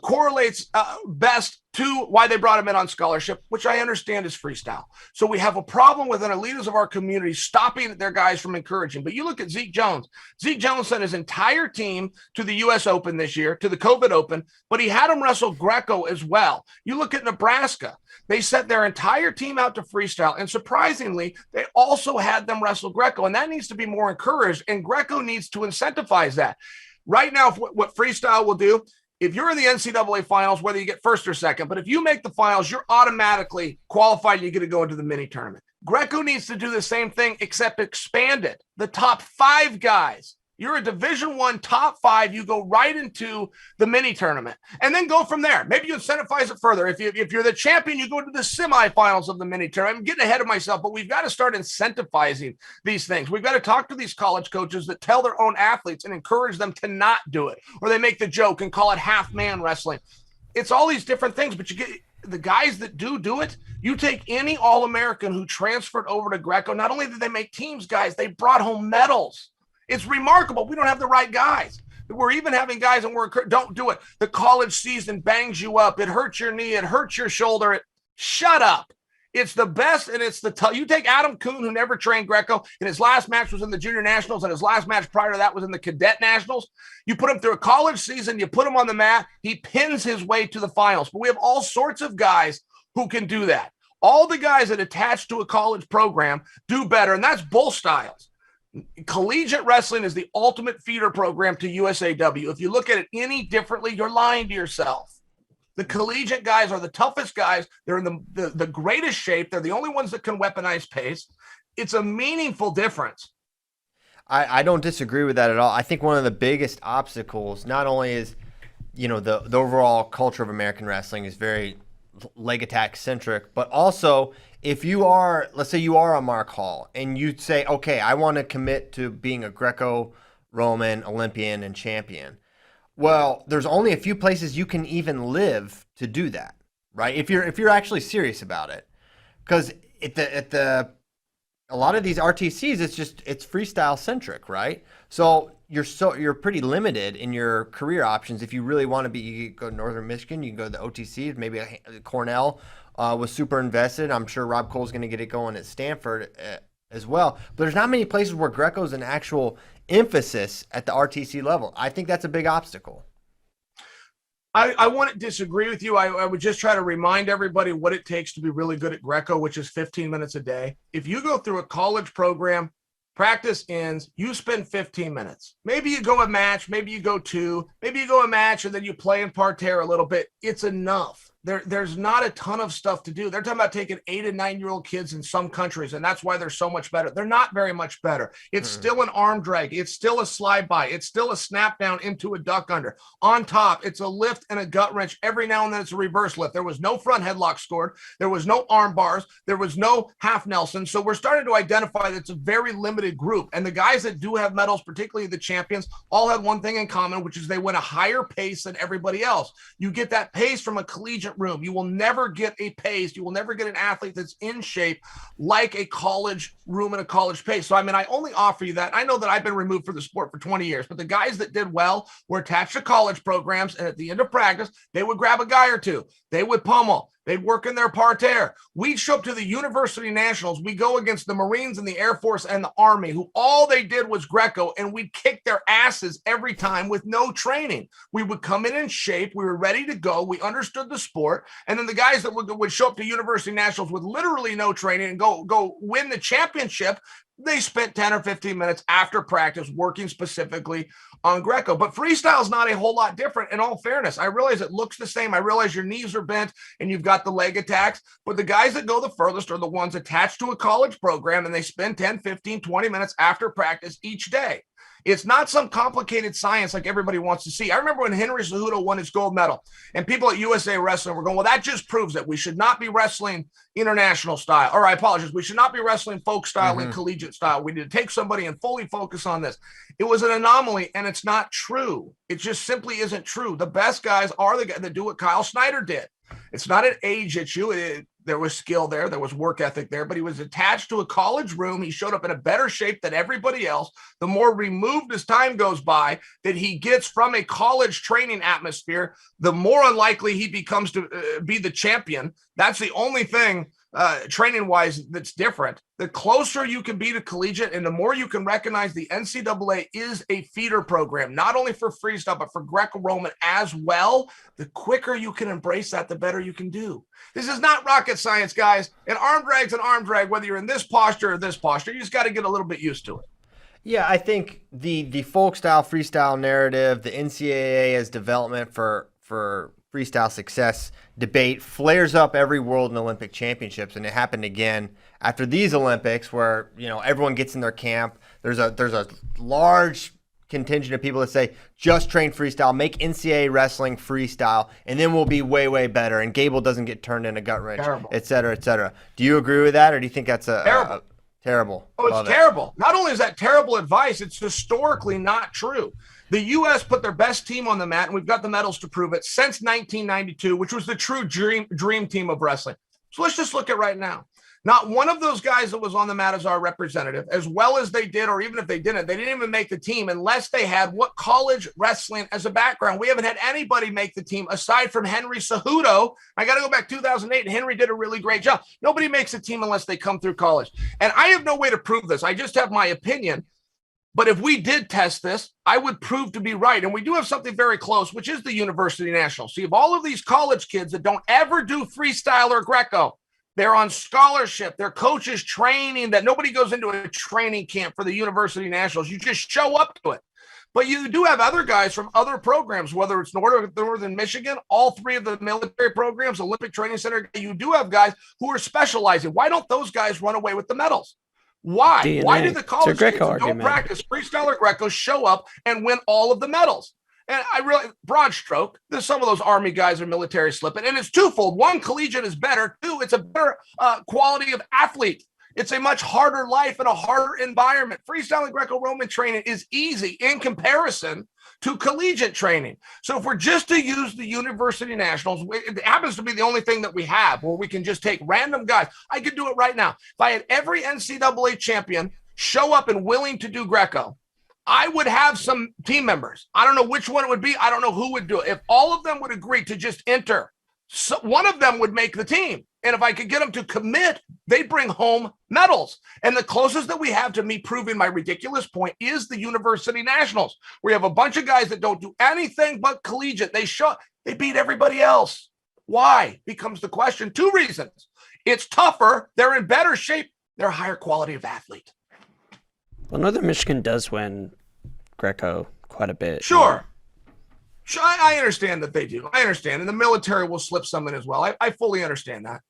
correlates best to why they brought him in on scholarship, which I understand is freestyle. So we have a problem with an leaders of our community stopping their guys from encouraging. But you look at Zeke Jones. Zeke Jones sent his entire team to the U.S. Open this year, to the COVID Open, but he had them wrestle Greco as well. You look at Nebraska. They sent their entire team out to freestyle, and surprisingly, they also had them wrestle Greco, and that needs to be more encouraged, and Greco needs to incentivize that. Right now, what freestyle will do, if you're in the NCAA finals, whether you get first or second, but if you make the finals, you're automatically qualified. You get to go into the mini tournament. Greco needs to do the same thing, except expand it. The top 5 guys. You're a Division I top 5. You go right into the mini tournament and then go from there. Maybe you incentivize it further. If you're the champion, you go to the semifinals of the mini tournament. I'm getting ahead of myself, but we've got to start incentivizing these things. We've got to talk to these college coaches that tell their own athletes and encourage them to not do it, or they make the joke and call it half man wrestling. It's all these different things, but you get the guys that do it. You take any All-American who transferred over to Greco. Not only did they make teams, guys, they brought home medals. It's remarkable. We don't have the right guys. We're even having guys and don't do it. The college season bangs you up. It hurts your knee. It hurts your shoulder. Shut up. It's the best, and it's the tough. You take Adam Kuhn, who never trained Greco, and his last match was in the Junior Nationals, and his last match prior to that was in the Cadet Nationals. You put him through a college season. You put him on the mat. He pins his way to the finals. But we have all sorts of guys who can do that. All the guys that attach to a college program do better, and that's bull styles. Collegiate wrestling is the ultimate feeder program to USAW. If you look at it any differently, you're lying to yourself. The collegiate guys are the toughest guys. They're in the greatest shape. They're the only ones that can weaponize pace. It's a meaningful difference. I don't disagree with that at all. I think one of the biggest obstacles not only is, the overall culture of American wrestling is very leg attack centric, but also if you are, let's say you are a Mark Hall and you say, okay, I want to commit to being a Greco-Roman Olympian and champion. Well, there's only a few places you can even live to do that, right? If you're actually serious about it, because a lot of these RTCs, it's freestyle centric, right? So you're pretty limited in your career options. If you really want to be, you can go to Northern Michigan, you can go to the OTC, maybe Cornell was super invested. I'm sure Rob Cole's going to get it going at Stanford as well. But there's not many places where Greco's an actual emphasis at the RTC level. I think that's a big obstacle. I wouldn't disagree with you. I would just try to remind everybody what it takes to be really good at Greco, which is 15 minutes a day. If you go through a college program, practice ends, you spend 15 minutes. Maybe you go a match, maybe you go 2, maybe you go a match and then you play in parterre a little bit. It's enough. There's not a ton of stuff to do. They're talking about taking 8 and 9-year-old kids in some countries, and that's why they're so much better. They're not very much better. It's still an arm drag. It's still a slide by. It's still a snap down into a duck under. On top, it's a lift and a gut wrench. Every now and then it's a reverse lift. There was no front headlock scored. There was no arm bars. There was no half Nelson. So we're starting to identify that it's a very limited group. And the guys that do have medals, particularly the champions, all have one thing in common, which is they win a higher pace than everybody else. You get that pace from a collegiate room. You will never get a pace. You will never get an athlete that's in shape like a college room and a college pace. So, I only offer you that. I know that I've been removed from the sport for 20 years, but the guys that did well were attached to college programs. And at the end of practice, they would grab a guy or two. They would pummel. They'd work in their parterre. We'd show up to the University Nationals. We go against the Marines and the Air Force and the Army, who all they did was Greco, and we'd kick their asses every time with no training. We would come in shape. We were ready to go. We understood the sport. And then the guys that would show up to University Nationals with literally no training and go win the championship, they spent 10 or 15 minutes after practice working specifically on Greco. But freestyle is not a whole lot different, in all fairness. I realize it looks the same. I realize your knees are bent and you've got the leg attacks, but the guys that go the furthest are the ones attached to a college program, and they spend 10, 15, 20 minutes after practice each day. It's not some complicated science like everybody wants to see. I remember when Henry Cejudo won his gold medal, and people at USA Wrestling were going, well, that just proves that we should not be wrestling international style. Or I apologize, we should not be wrestling folk style and collegiate style. We need to take somebody and fully focus on this. It was an anomaly, and it's not true. It just simply isn't true. The best guys are the guys that do what Kyle Snyder did. It's not an age issue. There was skill there. There was work ethic there, but he was attached to a college room. He showed up in a better shape than everybody else. The more removed as time goes by that he gets from a college training atmosphere, the more unlikely he becomes to be the champion. That's the only thing training-wise that's different. The closer you can be to collegiate and the more you can recognize the NCAA is a feeder program, not only for freestyle, but for Greco-Roman as well, the quicker you can embrace that, the better you can do. This is not rocket science, guys. An arm drag's an arm drag, whether you're in this posture or this posture. You just got to get a little bit used to it. Yeah, I think the folk style freestyle narrative, the NCAA as development for freestyle success debate flares up every World and Olympic Championships, and it happened again after these Olympics, where everyone gets in their camp. There's a large contingent of people that say just train freestyle, make NCAA wrestling freestyle, and then we'll be way better. And Gable doesn't get turned into gut wrench, et cetera, et cetera. Do you agree with that, or do you think that's terrible? Terrible. Oh, it's terrible. Not only is that terrible advice, it's historically not true. The U.S. put their best team on the mat, and we've got the medals to prove it, since 1992, which was the true dream team of wrestling. So let's just look at right now. Not one of those guys that was on the mat as our representative, as well as they did, or even if they didn't even make the team unless they had what college wrestling as a background. We haven't had anybody make the team aside from Henry Cejudo. I got to go back 2008, and Henry did a really great job. Nobody makes a team unless they come through college. And I have no way to prove this. I just have my opinion. But if we did test this, I would prove to be right. And we do have something very close, which is the University Nationals. So you have all of these college kids that don't ever do freestyle or Greco. They're on scholarship. Their coaches training that nobody goes into a training camp for the University Nationals. You just show up to it. But you do have other guys from other programs, whether it's Northern Michigan, all three of the military programs, Olympic Training Center. You do have guys who are specializing. Why don't those guys run away with the medals? Why? DNA. Why do the college kids who don't argument. practice freestyle or Greco show up and win all of the medals? And I really, broad stroke, there's some of those Army guys are military slipping, and it's twofold. One, collegiate is better. Two, it's a better quality of athlete. It's a much harder life and a harder environment. Freestyle and Greco-Roman training is easy in comparison to collegiate training. So if we're just to use the University Nationals, it happens to be the only thing that we have where we can just take random guys. I could do it right now. If I had every NCAA champion show up and willing to do Greco, I would have some team members. I don't know which one it would be. I don't know who would do it. If all of them would agree to just enter, so one of them would make the team. And if I could get them to commit, they'd bring home medals. And the closest that we have to me proving my ridiculous point is the University Nationals. We have a bunch of guys that don't do anything but collegiate. They beat everybody else. Why? Becomes the question. Two reasons. It's tougher. They're in better shape. They're a higher quality of athlete. Well, Northern Michigan does win Greco quite a bit. Sure. I understand that they do. I understand. And the military will slip some in as well. I fully understand that.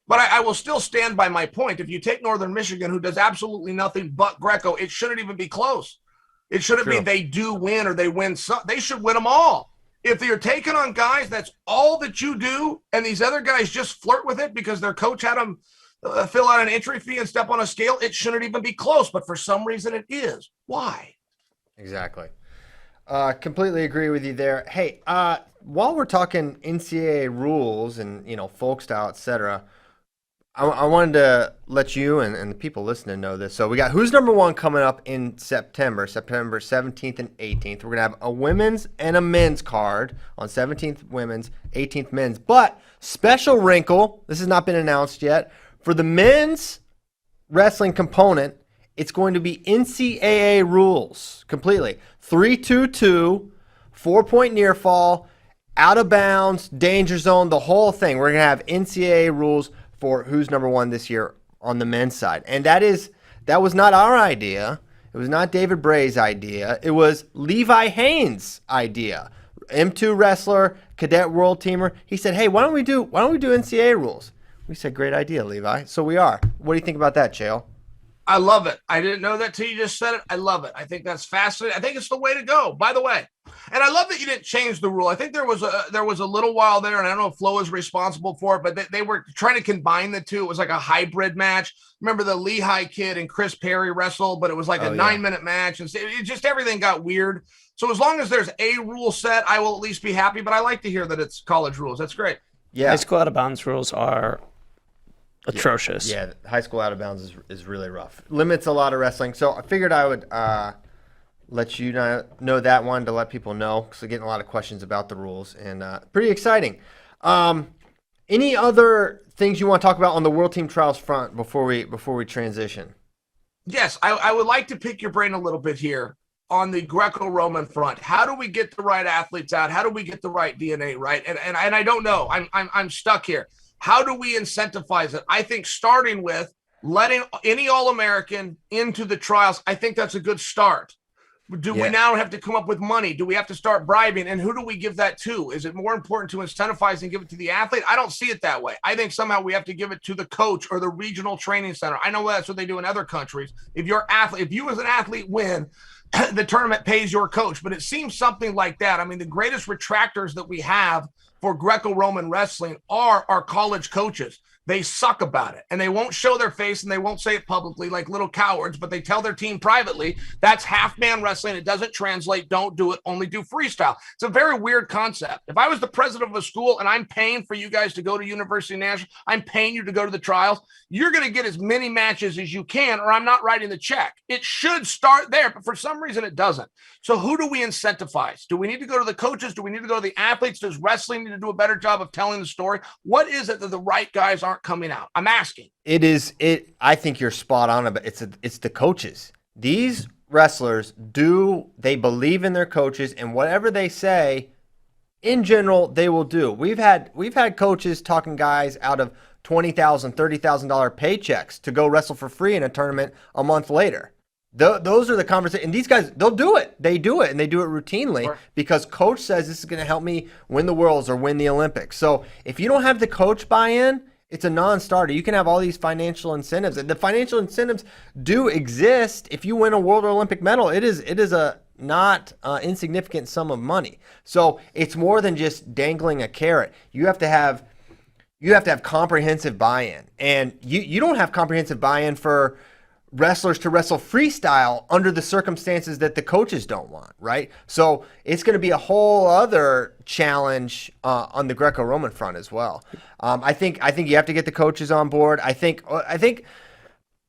But I will still stand by my point. If you take Northern Michigan, who does absolutely nothing but Greco, it shouldn't even be close. It shouldn't be they do win or they win some. They should win them all. If you're taking on guys, that's all that you do, and these other guys just flirt with it because their coach had them fill out an entry fee and step on a scale, it shouldn't even be close. But for some reason it is. Why? Exactly. Completely agree with you there. Hey, while we're talking NCAA rules and, folk style, et cetera, I wanted to let you and the people listening know this. So we got Who's Number One coming up in September 17th and 18th. We're going to have a women's and a men's card on 17th women's, 18th men's. But special wrinkle, this has not been announced yet, for the men's wrestling component, it's going to be NCAA rules completely. 3-2-2, 4-point near fall, out of bounds, danger zone, the whole thing. We're going to have NCAA rules for Who's Number One this year on the men's side. And that was not our idea. It was not David Bray's idea. It was Levi Haynes' idea. M2 wrestler, cadet world teamer. He said, "Hey, why don't we do NCAA rules?" We said, "Great idea, Levi." So we are. What do you think about that, Chael? I love it. I didn't know that till you just said it. I love it. I think that's fascinating. I think it's the way to go, by the way. And I love that you didn't change the rule. I think there was a little while there, and I don't know if Flo is responsible for it, but they were trying to combine the two. It was like a hybrid match. Remember the Lehigh kid and Chris Perry wrestled, but it was like a 9-minute match. And it just everything got weird. So as long as there's a rule set, I will at least be happy. But I like to hear that it's college rules. That's great. Yeah. High school out of bounds rules are atrocious. Yeah, high school out of bounds is really rough. Limits a lot of wrestling. So I figured I would let you know that one to let people know, because I'm getting a lot of questions about the rules, and pretty exciting. Any other things you want to talk about on the World Team Trials front before we transition? Yes, I would like to pick your brain a little bit here on the Greco-Roman front. How do we get the right athletes out? How do we get the right DNA right? And I don't know. I'm stuck here. How do we incentivize it? I think starting with letting any All-American into the trials, I think that's a good start. Do we now have to come up with money? Do we have to start bribing? And who do we give that to? Is it more important to incentivize and give it to the athlete? I don't see it that way. I think somehow we have to give it to the coach or the regional training center. I know that's what they do in other countries. If you as an athlete win, the tournament pays your coach. But it seems something like that. I mean, the greatest retractors that we have for Greco-Roman wrestling are our college coaches. They suck about it, and they won't show their face, and they won't say it publicly like little cowards, but they tell their team privately, that's half-man wrestling. It doesn't translate. Don't do it. Only do freestyle. It's a very weird concept. If I was the president of a school and I'm paying for you guys to go to University National, I'm paying you to go to the trials, you're going to get as many matches as you can, or I'm not writing the check. It should start there, but for some reason it doesn't. So who do we incentivize? Do we need to go to the coaches? Do we need to go to the athletes? Does wrestling need to do a better job of telling the story? What is it that the right guys aren't coming out? I'm asking. I think you're spot on, but it's the coaches. These wrestlers they believe in their coaches, and whatever they say, in general, they will do. We've had coaches talking guys out of $20,000, $30,000 paychecks to go wrestle for free in a tournament a month later. Those are the conversations. And these guys, they'll do it. They do it, and they do it routinely because coach says this is going to help me win the Worlds or win the Olympics. So if you don't have the coach buy-in, it's a non-starter. You can have all these financial incentives. And the financial incentives do exist. If you win a World or Olympic medal, it is a not insignificant sum of money. So it's more than just dangling a carrot. You have to have comprehensive buy-in. And you don't have comprehensive buy-in for wrestlers to wrestle freestyle under the circumstances that the coaches don't want, right? So it's going to be a whole other challenge on the Greco-Roman front as well. I think you have to get the coaches on board. I think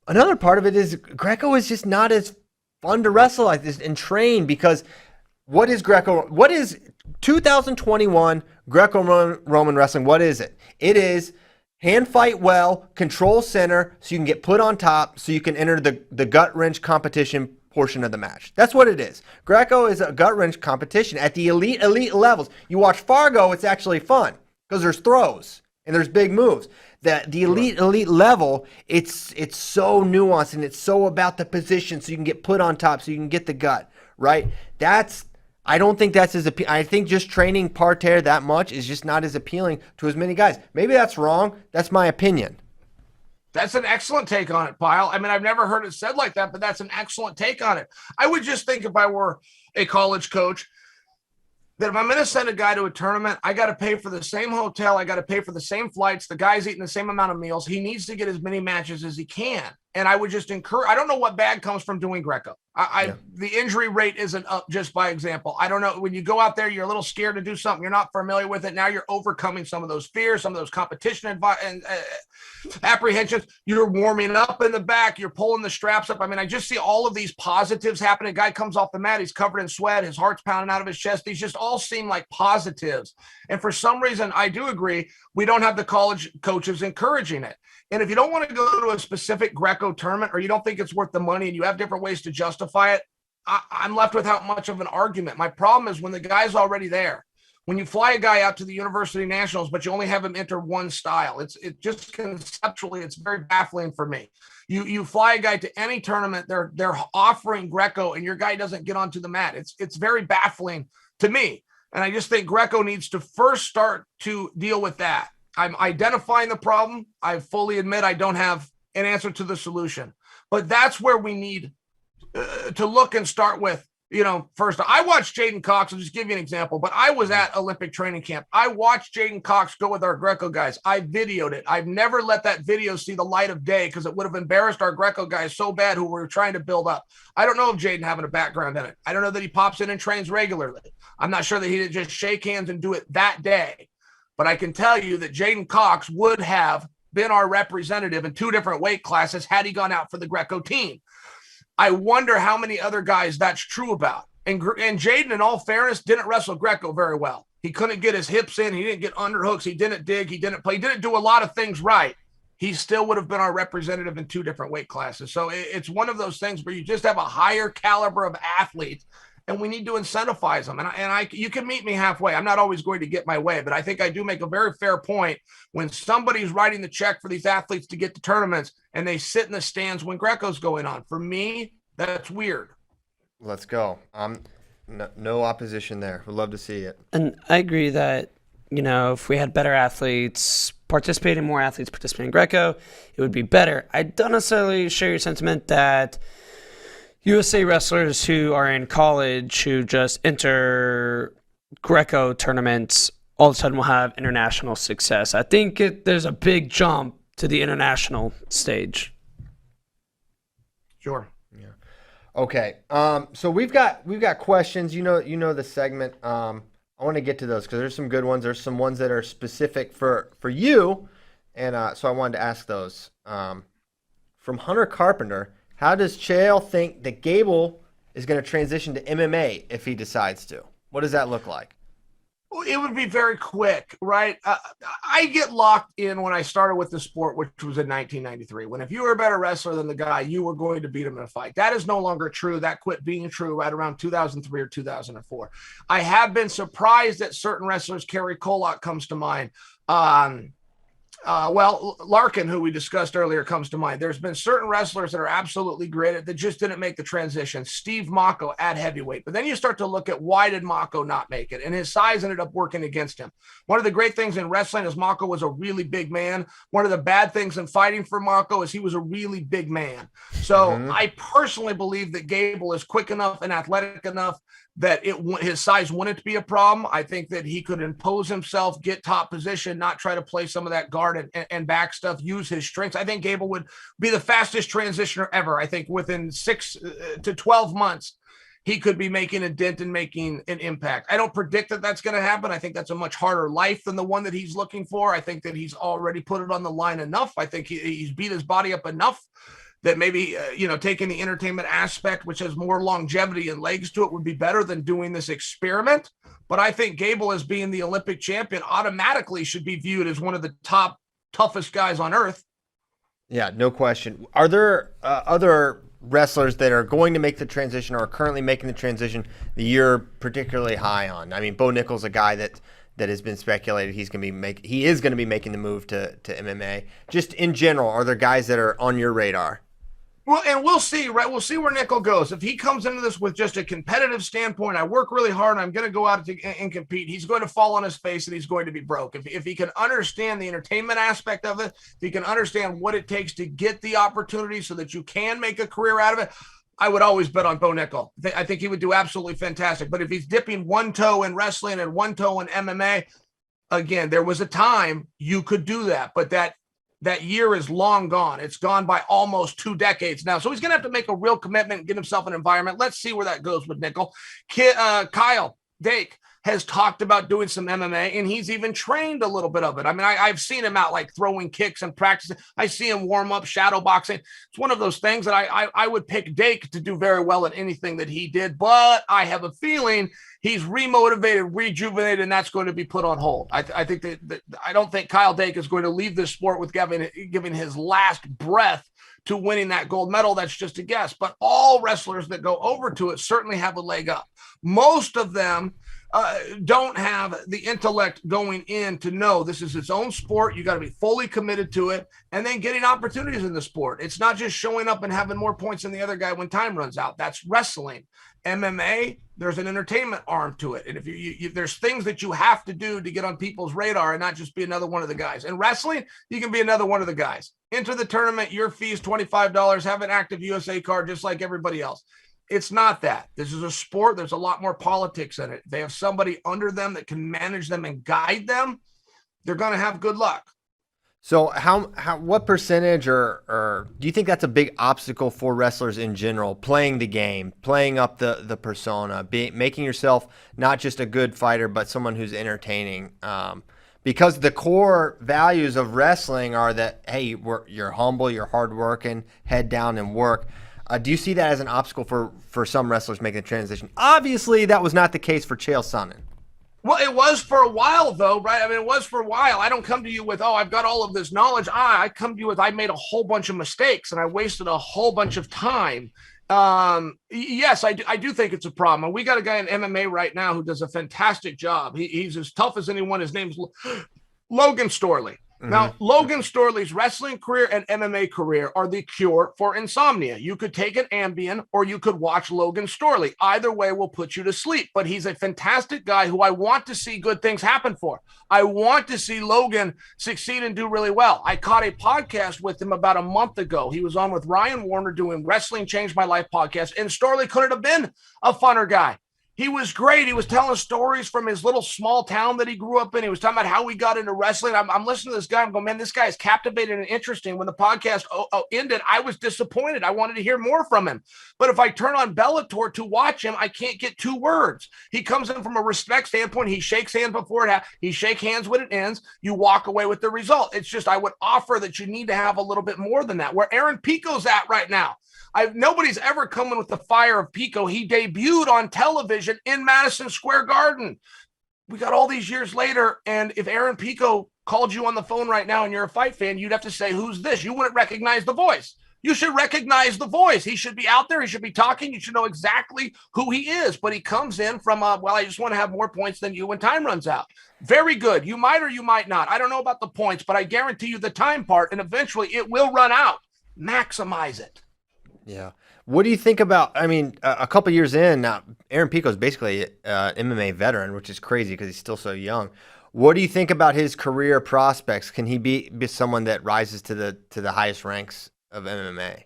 another part of it is Greco is just not as fun to wrestle like this and train, because what is 2021 Greco-Roman wrestling? What is it? It is hand fight well, control center, so you can get put on top, so you can enter the gut wrench competition portion of the match. That's what it is. Greco is a gut wrench competition at the elite levels. You watch Fargo, it's actually fun because there's throws and there's big moves. The elite level, it's so nuanced, and it's so about the position, so you can get put on top, so you can get the gut, right? I don't think that's as appealing. I think just training parterre that much is just not as appealing to as many guys. Maybe that's wrong. That's my opinion. That's an excellent take on it, Pyle. I mean, I've never heard it said like that, but that's an excellent take on it. I would just think, if I were a college coach, that if I'm going to send a guy to a tournament, I got to pay for the same hotel. I got to pay for the same flights. The guy's eating the same amount of meals. He needs to get as many matches as he can. And I would just encourage, I don't know what bad comes from doing Greco. The injury rate isn't up just by example. I don't know. When you go out there, you're a little scared to do something. You're not familiar with it. Now you're overcoming some of those fears, some of those competition apprehensions. You're warming up in the back. You're pulling the straps up. I mean, I just see all of these positives happening. A guy comes off the mat. He's covered in sweat. His heart's pounding out of his chest. These just all seem like positives. And for some reason, I do agree, we don't have the college coaches encouraging it. And if you don't want to go to a specific Greco tournament, or you don't think it's worth the money and you have different ways to justify it, I'm left without much of an argument. My problem is when the guy's already there. When you fly a guy out to the University Nationals, but you only have him enter one style, it just conceptually, it's very baffling for me. You fly a guy to any tournament, they're offering Greco, and your guy doesn't get onto the mat. It's very baffling to me. And I just think Greco needs to first start to deal with that. I'm identifying the problem. I fully admit I don't have an answer to the solution, but that's where we need to look and start with. First, I watched Jaden Cox. I'll just give you an example, but I was at Olympic training camp. I watched Jaden Cox go with our Greco guys. I videoed it. I've never let that video see the light of day because it would have embarrassed our Greco guys so bad who were trying to build up. I don't know if Jaden having a background in it. I don't know that he pops in and trains regularly. I'm not sure that he didn't just shake hands and do it that day. But I can tell you that Jaden Cox would have been our representative in 2 different weight classes had he gone out for the Greco team. I wonder how many other guys that's true about. And Jaden, in all fairness, didn't wrestle Greco very well. He couldn't get his hips in. He didn't get underhooks. He didn't dig. He didn't play. He didn't do a lot of things right. He still would have been our representative in 2 different weight classes. So it's one of those things where you just have a higher caliber of athletes, and we need to incentivize them. And you can meet me halfway. I'm not always going to get my way, but I think I do make a very fair point when somebody's writing the check for these athletes to get to tournaments and they sit in the stands when Greco's going on. For me, that's weird. Let's go. No opposition there. We'd love to see it. And I agree that, if we had better athletes, more athletes participating in Greco, it would be better. I don't necessarily share your sentiment that USA wrestlers who are in college who just enter Greco tournaments all of a sudden will have international success. I think there's a big jump to the international stage. Sure. Yeah. Okay. So we've got questions. You know the segment. I want to get to those because there's some good ones. There's some ones that are specific for you, and so I wanted to ask those. From Hunter Carpenter. How does Chael think that Gable is going to transition to MMA if he decides to? What does that look like? Well, it would be very quick, right? I get locked in when I started with the sport, which was in 1993, when if you were a better wrestler than the guy, you were going to beat him in a fight. That is no longer true. That quit being true right around 2003 or 2004. I have been surprised that certain wrestlers, Kerry Kolak comes to mind. Larkin, who we discussed earlier, comes to mind. There's been certain wrestlers that are absolutely great that just didn't make the transition. Steve Mako at heavyweight. But then you start to look at why did Mako not make it? And his size ended up working against him. One of the great things in wrestling is Mako was a really big man. One of the bad things in fighting for Mako is he was a really big man. So I personally believe that Gable is quick enough and athletic enough that his size wouldn't be a problem. I think that he could impose himself, get top position, not try to play some of that guard and back stuff, use his strengths. I think Gable would be the fastest transitioner ever. I think within 6 to 12 months, he could be making a dent and making an impact. I don't predict that that's going to happen. I think that's a much harder life than the one that he's looking for. I think that he's already put it on the line enough. I think he's beat his body up enough that maybe, taking the entertainment aspect, which has more longevity and legs to it, would be better than doing this experiment. But I think Gable, as being the Olympic champion, automatically should be viewed as one of the top, toughest guys on earth. Yeah, no question. Are there other wrestlers that are going to make the transition or are currently making the transition that you're particularly high on? I mean, Bo Nickal's a guy that has been speculated he is going to be making the move to MMA. Just in general, are there guys that are on your radar? Well, and we'll see, right? We'll see where Nickal goes. If he comes into this with just a competitive standpoint, I work really hard and I'm going to go out and compete, he's going to fall on his face and he's going to be broke. If he can understand the entertainment aspect of it, if he can understand what it takes to get the opportunity so that you can make a career out of it, I would always bet on Bo Nickal. I think he would do absolutely fantastic. But if he's dipping one toe in wrestling and one toe in MMA, again, there was a time you could do that, but that That year is long gone. It's gone by almost 2 decades now. So he's going to have to make a real commitment and get himself an environment. Let's see where that goes with Nickel. Kyle Dake has talked about doing some MMA, and he's even trained a little bit of it. I mean, I've seen him out like throwing kicks and practicing. I see him warm up, shadow boxing. It's one of those things that I would pick Dake to do very well at anything that he did, but I have a feeling he's remotivated, rejuvenated, and that's going to be put on hold. I think that I don't think Kyle Dake is going to leave this sport with giving his last breath to winning that gold medal. That's just a guess, but all wrestlers that go over to it certainly have a leg up. Most of them don't have the intellect going in to know this is its own sport. You got to be fully committed to it and then getting opportunities in the sport. It's not just showing up and having more points than the other guy when time runs out. That's wrestling. MMA, there's an entertainment arm to it. And if you there's things that you have to do to get on people's radar and not just be another one of the guys. In wrestling, you can be another one of the guys. Enter the tournament, your fee is $25, have an active USA card just like everybody else. It's not that. This is a sport. There's a lot more politics in it. They have somebody under them that can manage them and guide them. They're going to have good luck. So what percentage or do you think that's a big obstacle for wrestlers in general, playing the game, playing up the persona, making yourself not just a good fighter, but someone who's entertaining? Because the core values of wrestling are that, hey, you're humble, you're hardworking, head down and work. Do you see that as an obstacle for some wrestlers making the transition? Obviously, that was not the case for Chael Sonnen. Well, it was for a while, though, right? I mean, it was for a while. I don't come to you with, oh, I've got all of this knowledge. I come to you with, I made a whole bunch of mistakes and I wasted a whole bunch of time. Yes, I do think it's a problem. And we got a guy in MMA right now who does a fantastic job. He's as tough as anyone. His name's Logan Storley. Mm-hmm. Now, Logan Storley's wrestling career and MMA career are the cure for insomnia. You could take an Ambien or you could watch Logan Storley. Either way will put you to sleep, but he's a fantastic guy who I want to see good things happen for. I want to see Logan succeed and do really well. I caught a podcast with him about a month ago. He was on with Ryan Warner doing Wrestling Changed My Life podcast, and Storley couldn't have been a funner guy. He was great. He was telling stories from his little small town that he grew up in. He was talking about how he got into wrestling. I'm listening to this guy. I'm going, man, this guy is captivating and interesting. When the podcast ended, I was disappointed. I wanted to hear more from him. But if I turn on Bellator to watch him, I can't get 2 words. He comes in from a respect standpoint. He shakes hands before it happens. He shakes hands when it ends. You walk away with the result. It's just I would offer that you need to have a little bit more than that. Where Aaron Pico's at right now. Nobody's ever come in with the fire of Pico. He debuted on television in Madison Square Garden. We got all these years later, and if Aaron Pico called you on the phone right now and you're a fight fan, you'd have to say, who's this? You wouldn't recognize the voice. You should recognize the voice. He should be out there. He should be talking. You should know exactly who he is. But he comes in from, I just want to have more points than you when time runs out. Very good. You might or you might not. I don't know about the points, but I guarantee you the time part, and eventually it will run out. Maximize it. Yeah. What do you think about, I mean, a couple years in, now, Aaron Pico is basically an MMA veteran, which is crazy because he's still so young. What do you think about his career prospects? Can he be someone that rises to the highest ranks of MMA?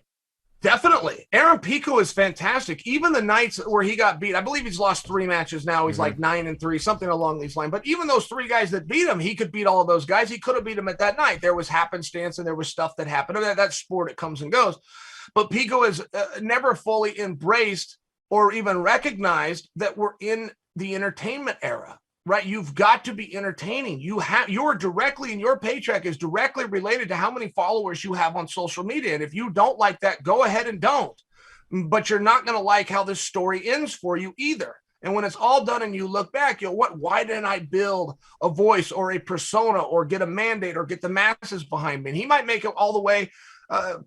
Definitely. Aaron Pico is fantastic. Even the nights where he got beat, I believe he's lost 3 matches now. He's like 9-3, something along these lines. But even those 3 guys that beat him, he could beat all of those guys. He could have beat him at that night. There was happenstance and there was stuff that happened. That's sport. It comes and goes. But Pico has never fully embraced or even recognized that we're in the entertainment era, right? You've got to be entertaining. You're directly, and your paycheck is directly related to how many followers you have on social media. And if you don't like that, go ahead and don't. But you're not going to like how this story ends for you either. And when it's all done and you look back, why didn't I build a voice or a persona or get a mandate or get the masses behind me? And he might make it all the way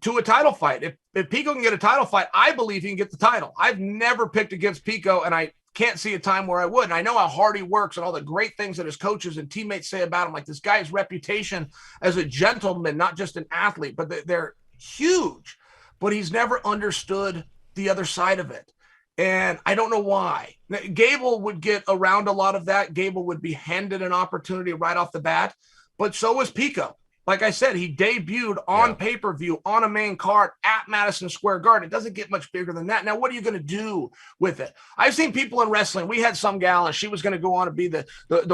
to a title fight. If Pico can get a title fight, I believe he can get the title. I've never picked against Pico, and I can't see a time where I would. And I know how hard he works and all the great things that his coaches and teammates say about him. Like this guy's reputation as a gentleman, not just an athlete, but they're huge. But he's never understood the other side of it. And I don't know why. Gable would get around a lot of that. Gable would be handed an opportunity right off the bat, but so was Pico. Like I said, he debuted on pay-per-view on a main card at Madison Square Garden. It doesn't get much bigger than that. Now, what are you going to do with it? I've seen people in wrestling. We had some gal, and she was going to go on to be the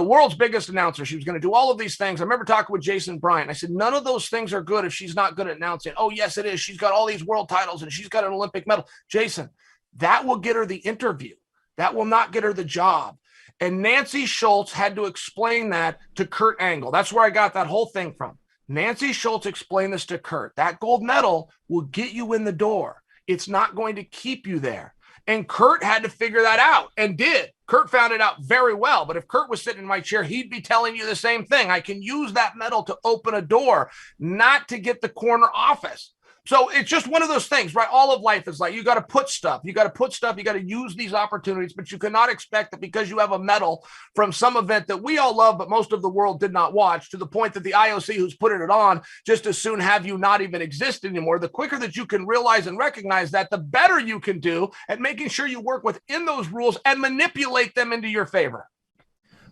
world's biggest announcer. She was going to do all of these things. I remember talking with Jason Bryant. I said, none of those things are good if she's not good at announcing. Oh, yes, it is. She's got all these world titles, and she's got an Olympic medal. Jason, that will get her the interview. That will not get her the job. And Nancy Schultz had to explain that to Kurt Angle. That's where I got that whole thing from. Nancy Schultz explained this to Kurt. That gold medal will get you in the door. It's not going to keep you there. And Kurt had to figure that out and did. Kurt found it out very well. But if Kurt was sitting in my chair, he'd be telling you the same thing. I can use that medal to open a door, not to get the corner office. So it's just one of those things, right? All of life is like, you got to put stuff. You got to use these opportunities, but you cannot expect that because you have a medal from some event that we all love, but most of the world did not watch, to the point that the IOC who's putting it on just as soon have you not even exist anymore. The quicker that you can realize and recognize that, the better you can do at making sure you work within those rules and manipulate them into your favor.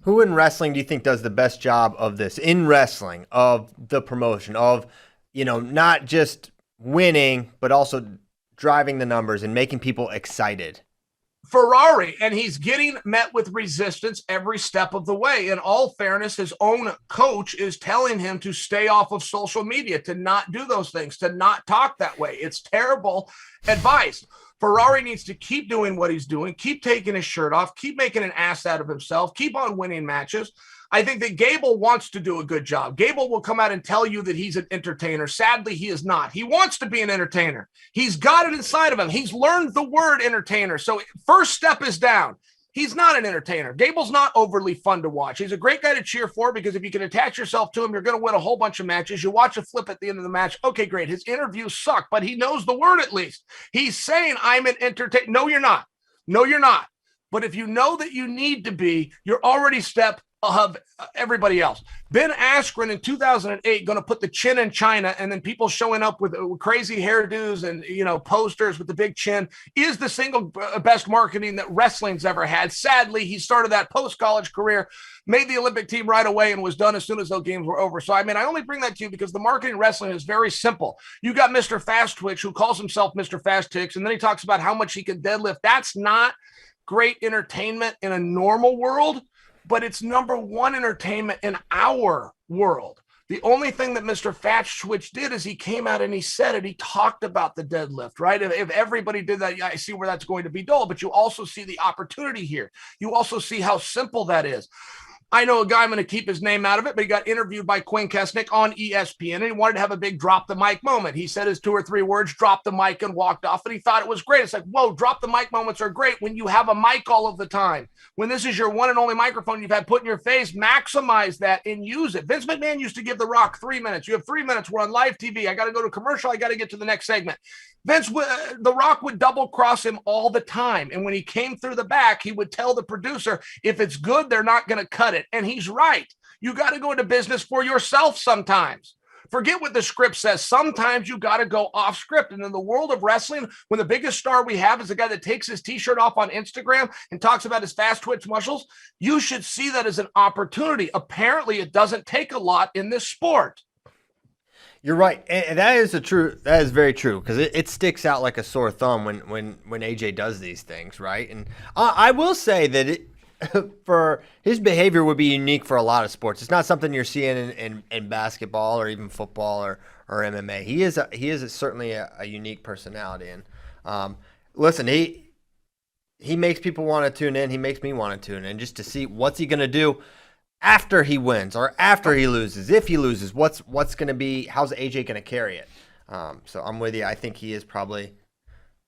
Who in wrestling do you think does the best job of this, in wrestling, of the promotion, of, not just winning, but also driving the numbers and making people excited? Ferrari, and he's getting met with resistance every step of the way. In all fairness, his own coach is telling him to stay off of social media, to not do those things, to not talk that way. It's terrible advice. Ferrari needs to keep doing what he's doing, keep taking his shirt off, keep making an ass out of himself, keep on winning matches. I think that Gable wants to do a good job. Gable will come out and tell you that he's an entertainer. Sadly, he is not. He wants to be an entertainer. He's got it inside of him. He's learned the word entertainer. So first step is down. He's not an entertainer. Gable's not overly fun to watch. He's a great guy to cheer for because if you can attach yourself to him, you're going to win a whole bunch of matches. You watch a flip at the end of the match. Okay, great. His interviews suck, but he knows the word at least. He's saying, I'm an entertainer. No, you're not. No, you're not. But if you know that you need to be, you're already step of everybody else. Ben Askren in 2008 going to put the chin in China, and then people showing up with crazy hairdos and posters with the big chin is the single best marketing that wrestling's ever had. Sadly, he started that post-college career, made the Olympic team right away, and was done as soon as those games were over. So I only bring that to you because the marketing in wrestling is very simple. You got Mr. Fast Twitch who calls himself Mr. Fast Ticks, and then he talks about how much he can deadlift. That's not great entertainment in a normal world, but it's number one entertainment in our world. The only thing that Mr. Fast Twitch did is he came out and he said it. He talked about the deadlift, right? If everybody did that, I see where that's going to be dull, but you also see the opportunity here. You also see how simple that is. I know a guy, I'm going to keep his name out of it, but he got interviewed by Quinn Kesnick on ESPN, and he wanted to have a big drop the mic moment. He said his 2 or 3 words, drop the mic, and walked off, and he thought it was great. It's like, whoa, drop the mic moments are great when you have a mic all of the time. When this is your one and only microphone you've had put in your face, maximize that and use it. Vince McMahon used to give The Rock 3 minutes. You have 3 minutes. We're on live TV. I got to go to commercial. I got to get to the next segment. The Rock would double cross him all the time. And when he came through the back, he would tell the producer, if it's good, they're not going to cut it. And he's right. You got to go into business for yourself sometimes. Forget what the script says. Sometimes you got to go off script. And in the world of wrestling, when the biggest star we have is the guy that takes his t-shirt off on Instagram and talks about his fast twitch muscles, you should see that as an opportunity. Apparently, it doesn't take a lot in this sport. You're right, and that is very true, because it sticks out like a sore thumb when AJ does these things, right? And I will say that for his behavior would be unique for a lot of sports. It's not something you're seeing in basketball or even football or MMA. He is certainly a unique personality, and listen, he makes people want to tune in. He makes me want to tune in just to see what's he going to do after he wins or after he loses. If he loses, what's going to be, how's AJ going to carry it? So I'm with you. I think he is probably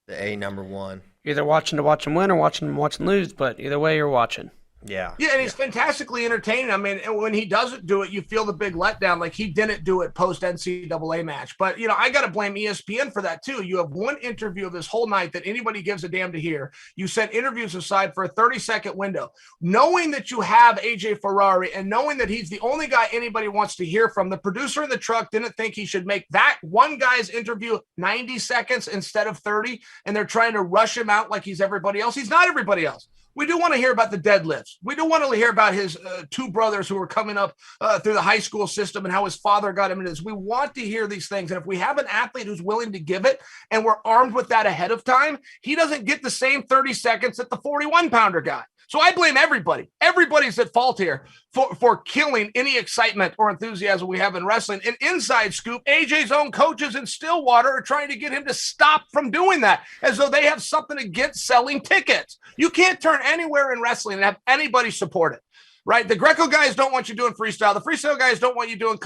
the number one. You're either watching to watch him win or watching him lose, but either way you're watching. Yeah. Yeah, and he's fantastically entertaining. I mean, when he doesn't do it, you feel the big letdown. Like he didn't do it post NCAA match. But, I got to blame ESPN for that too. You have one interview of this whole night that anybody gives a damn to hear. You set interviews aside for a 30-second window. Knowing that you have AJ Ferrari and knowing that he's the only guy anybody wants to hear from, the producer in the truck didn't think he should make that one guy's interview 90 seconds instead of 30, and they're trying to rush him out like he's everybody else. He's not everybody else. We do want to hear about the deadlifts. We do want to hear about his two brothers who were coming up through the high school system and how his father got him into this. We want to hear these things. And if we have an athlete who's willing to give it and we're armed with that ahead of time, he doesn't get the same 30 seconds that the 41-pounder got. So I blame everybody. Everybody's at fault here for killing any excitement or enthusiasm we have in wrestling. An inside scoop, AJ's own coaches in Stillwater are trying to get him to stop from doing that, as though they have something against selling tickets. You can't turn anywhere in wrestling and have anybody support it. Right? The Greco guys don't want you doing freestyle. The freestyle guys don't want you doing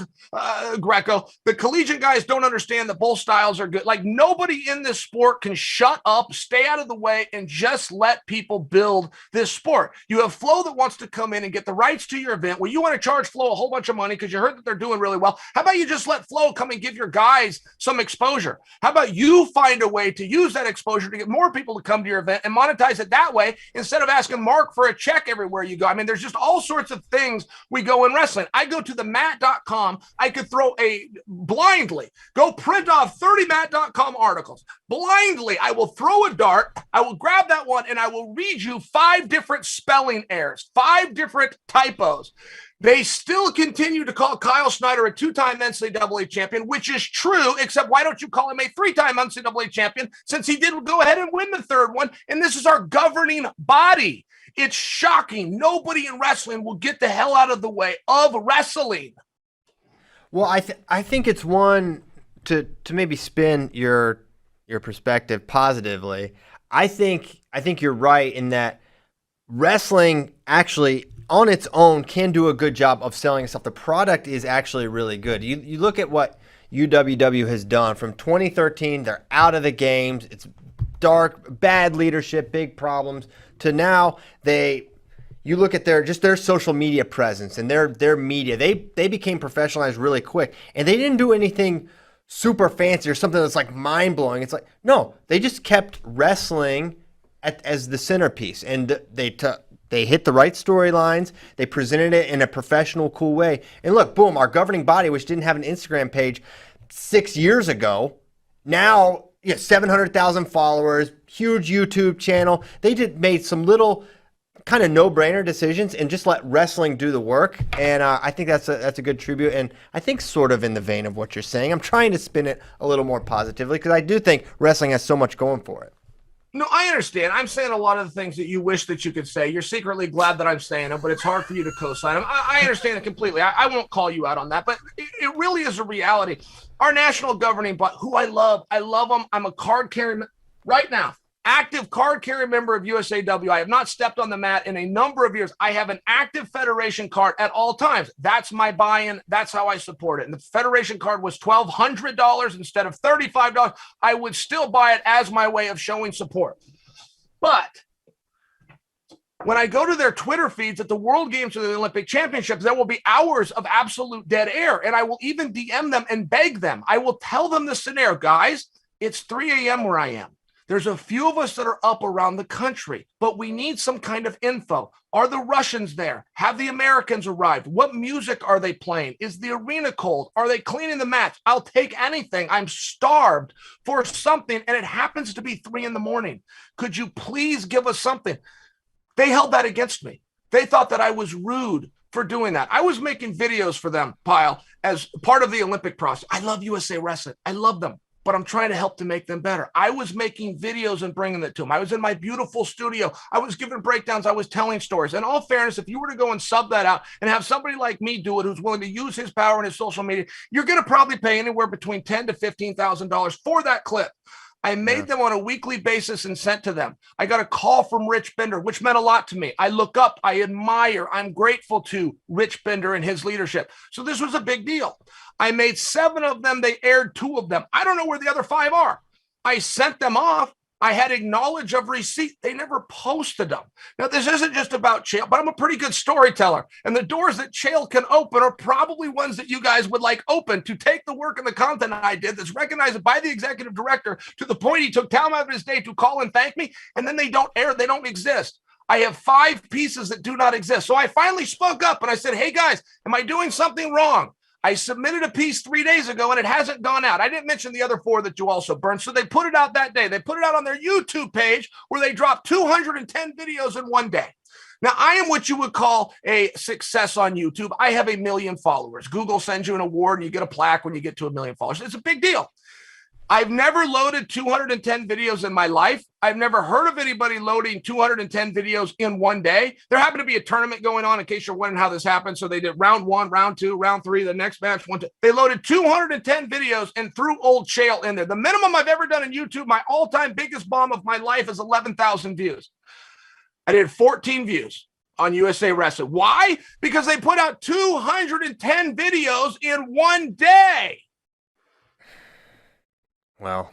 Greco. The collegiate guys don't understand that both styles are good. Like, nobody in this sport can shut up, stay out of the way, and just let people build this sport. You have Flo that wants to come in and get the rights to your event where you want to charge Flo a whole bunch of money because you heard that they're doing really well. How about you just let Flo come and give your guys some exposure? How about you find a way to use that exposure to get more people to come to your event and monetize it that way instead of asking Mark for a check everywhere you go? I mean, there's just all sorts of things we go in wrestling. I go to the mat.com. I could blindly go print off 30 mat.com articles. Blindly, I will throw a dart. I will grab that one and I will read you 5 different spelling errors, 5 different typos. They still continue to call Kyle Snyder a 2-time NCAA champion, which is true, except why don't you call him a 3-time NCAA champion, since he did go ahead and win the 3rd one, and this is our governing body. It's shocking. Nobody in wrestling will get the hell out of the way of wrestling. Well, I think it's one to maybe spin your perspective positively. I think you're right in that wrestling actually on its own can do a good job of selling itself. The product is actually really good. You look at what UWW has done from 2013. They're out of the games. It's dark, bad leadership, big problems, to now you look at their social media presence and their media. They became professionalized really quick, and they didn't do anything super fancy or something that's like mind blowing. It's like, no, they just kept wrestling as the centerpiece, and they hit the right storylines. They presented it in a professional, cool way. And look, boom, our governing body, which didn't have an Instagram page 6 years ago, now 700,000 followers, huge YouTube channel. They made some little kind of no-brainer decisions and just let wrestling do the work. And I think that's a good tribute. And I think sort of in the vein of what you're saying, I'm trying to spin it a little more positively because I do think wrestling has so much going for it. No, I understand. I'm saying a lot of the things that you wish that you could say. You're secretly glad that I'm saying them, but it's hard for you to co-sign them. I understand it completely. I won't call you out on that, but it really is a reality. Our national governing body, who I love them. I'm a card carrying right now, active card carrying member of USAW. I have not stepped on the mat in a number of years. I have an active federation card at all times. That's my buy-in. That's how I support it. And the federation card was $1,200 instead of $35. I would still buy it as my way of showing support. But when I go to their Twitter feeds at the World Games or the Olympic Championships, there will be hours of absolute dead air. And I will even DM them and beg them. I will tell them the scenario. Guys, it's 3 a.m. where I am. There's a few of us that are up around the country, but we need some kind of info. Are the Russians there? Have the Americans arrived? What music are they playing? Is the arena cold? Are they cleaning the mats? I'll take anything. I'm starved for something, and it happens to be 3 a.m. Could you please give us something? They held that against me. They thought that I was rude for doing that. I was making videos for them, Pyle, as part of the Olympic process. I love USA Wrestling. I love them, but I'm trying to help to make them better. I was making videos and bringing it to them. I was in my beautiful studio. I was giving breakdowns. I was telling stories. In all fairness, if you were to go and sub that out and have somebody like me do it, who's willing to use his power in his social media, you're going to probably pay anywhere between $10,000 to $15,000 for that clip. I made them on a weekly basis and sent to them. I got a call from Rich Bender, which meant a lot to me. I look up, I admire, I'm grateful to Rich Bender and his leadership. So this was a big deal. I made 7 of them. They aired 2 of them. I don't know where the other 5 are. I sent them off. I had acknowledge of receipt. They never posted them. Now, this isn't just about Chael, but I'm a pretty good storyteller. And the doors that Chael can open are probably ones that you guys would like open to take the work and the content I did that's recognized by the executive director to the point he took time out of his day to call and thank me. And then they don't air. They don't exist. I have 5 pieces that do not exist. So I finally spoke up and I said, hey, guys, am I doing something wrong? I submitted a piece 3 days ago and it hasn't gone out. I didn't mention the other 4 that you also burned. So they put it out that day. They put it out on their YouTube page where they dropped 210 videos in one day. Now, I am what you would call a success on YouTube. I have 1 million followers. Google sends you an award and you get a plaque when you get to 1 million followers. It's a big deal. I've never loaded 210 videos in my life. I've never heard of anybody loading 210 videos in one day. There happened to be a tournament going on, in case you're wondering how this happened. So they did round 1, round 2, round 3, the next match, 1, 2. They loaded 210 videos and threw old Chael in there. The minimum I've ever done in YouTube, my all-time biggest bomb of my life, is 11,000 views. I did 14 views on USA Wrestling. Why? Because they put out 210 videos in one day. Well,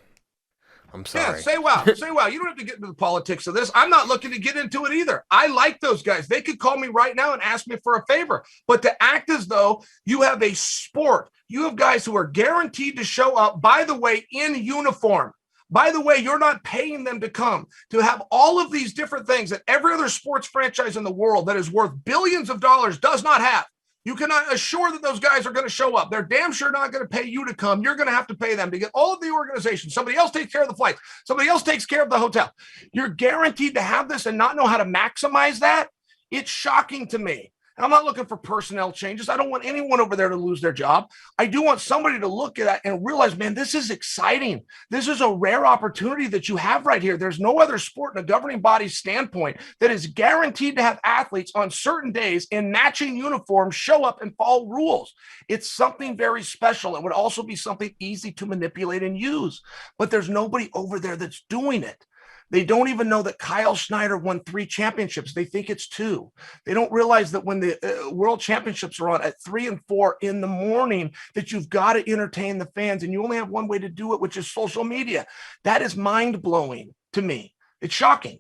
I'm sorry. Yeah, say wow. Say wow. You don't have to get into the politics of this. I'm not looking to get into it either. I like those guys. They could call me right now and ask me for a favor. But to act as though you have a sport, you have guys who are guaranteed to show up, by the way, in uniform. By the way, you're not paying them to come, to have all of these different things that every other sports franchise in the world that is worth billions of dollars does not have. You cannot assure that those guys are going to show up. They're damn sure not going to pay you to come. You're going to have to pay them to get all of the organization. Somebody else takes care of the flights. Somebody else takes care of the hotel. You're guaranteed to have this and not know how to maximize that. It's shocking to me. And I'm not looking for personnel changes. I don't want anyone over there to lose their job. I do want somebody to look at that and realize, man, this is exciting. This is a rare opportunity that you have right here. There's no other sport in a governing body's standpoint that is guaranteed to have athletes on certain days in matching uniforms show up and follow rules. It's something very special. It would also be something easy to manipulate and use. But there's nobody over there that's doing it. They don't even know that Kyle Snyder won 3 championships. They think it's 2. They don't realize that when the world championships are on at 3 and 4 in the morning, that you've got to entertain the fans, and you only have one way to do it, which is social media. That is mind-blowing to me. It's shocking.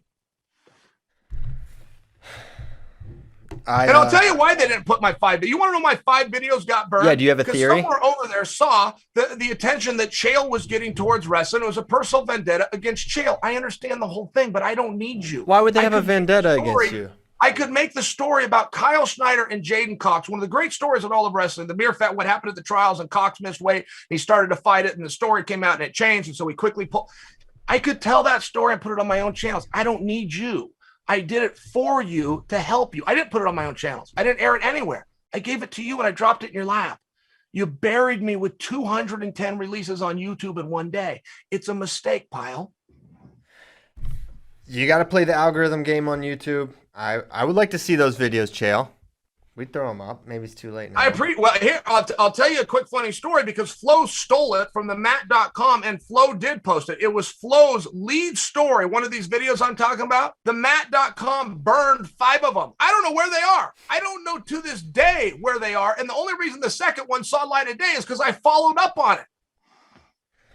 And I'll tell you why they didn't put my 5. You want to know my 5 videos got burned? Yeah, do you have a theory? Because somewhere over there saw the attention that Chael was getting towards wrestling. It was a personal vendetta against Chael. I understand the whole thing, but I don't need you. Why would they have a vendetta against you? I could make the story about Kyle Snyder and Jaden Cox, one of the great stories in all of wrestling. The mere fact what happened at the trials and Cox missed weight, he started to fight it, and the story came out and it changed, and so he quickly pulled. I could tell that story and put it on my own channels. I don't need you. I did it for you to help you. I didn't put it on my own channels. I didn't air it anywhere. I gave it to you and I dropped it in your lap. You buried me with 210 releases on YouTube in one day. It's a mistake, pile. You got to play the algorithm game on YouTube. I would like to see those videos, Chael. We'd throw them up. Maybe it's too late now. Well, here, I'll tell you a quick funny story because Flo stole it from the Matt.com and Flo did post it. It was Flo's lead story. One of these videos I'm talking about, the Matt.com burned 5 of them. I don't know where they are. I don't know to this day where they are. And the only reason the second one saw light of day is because I followed up on it.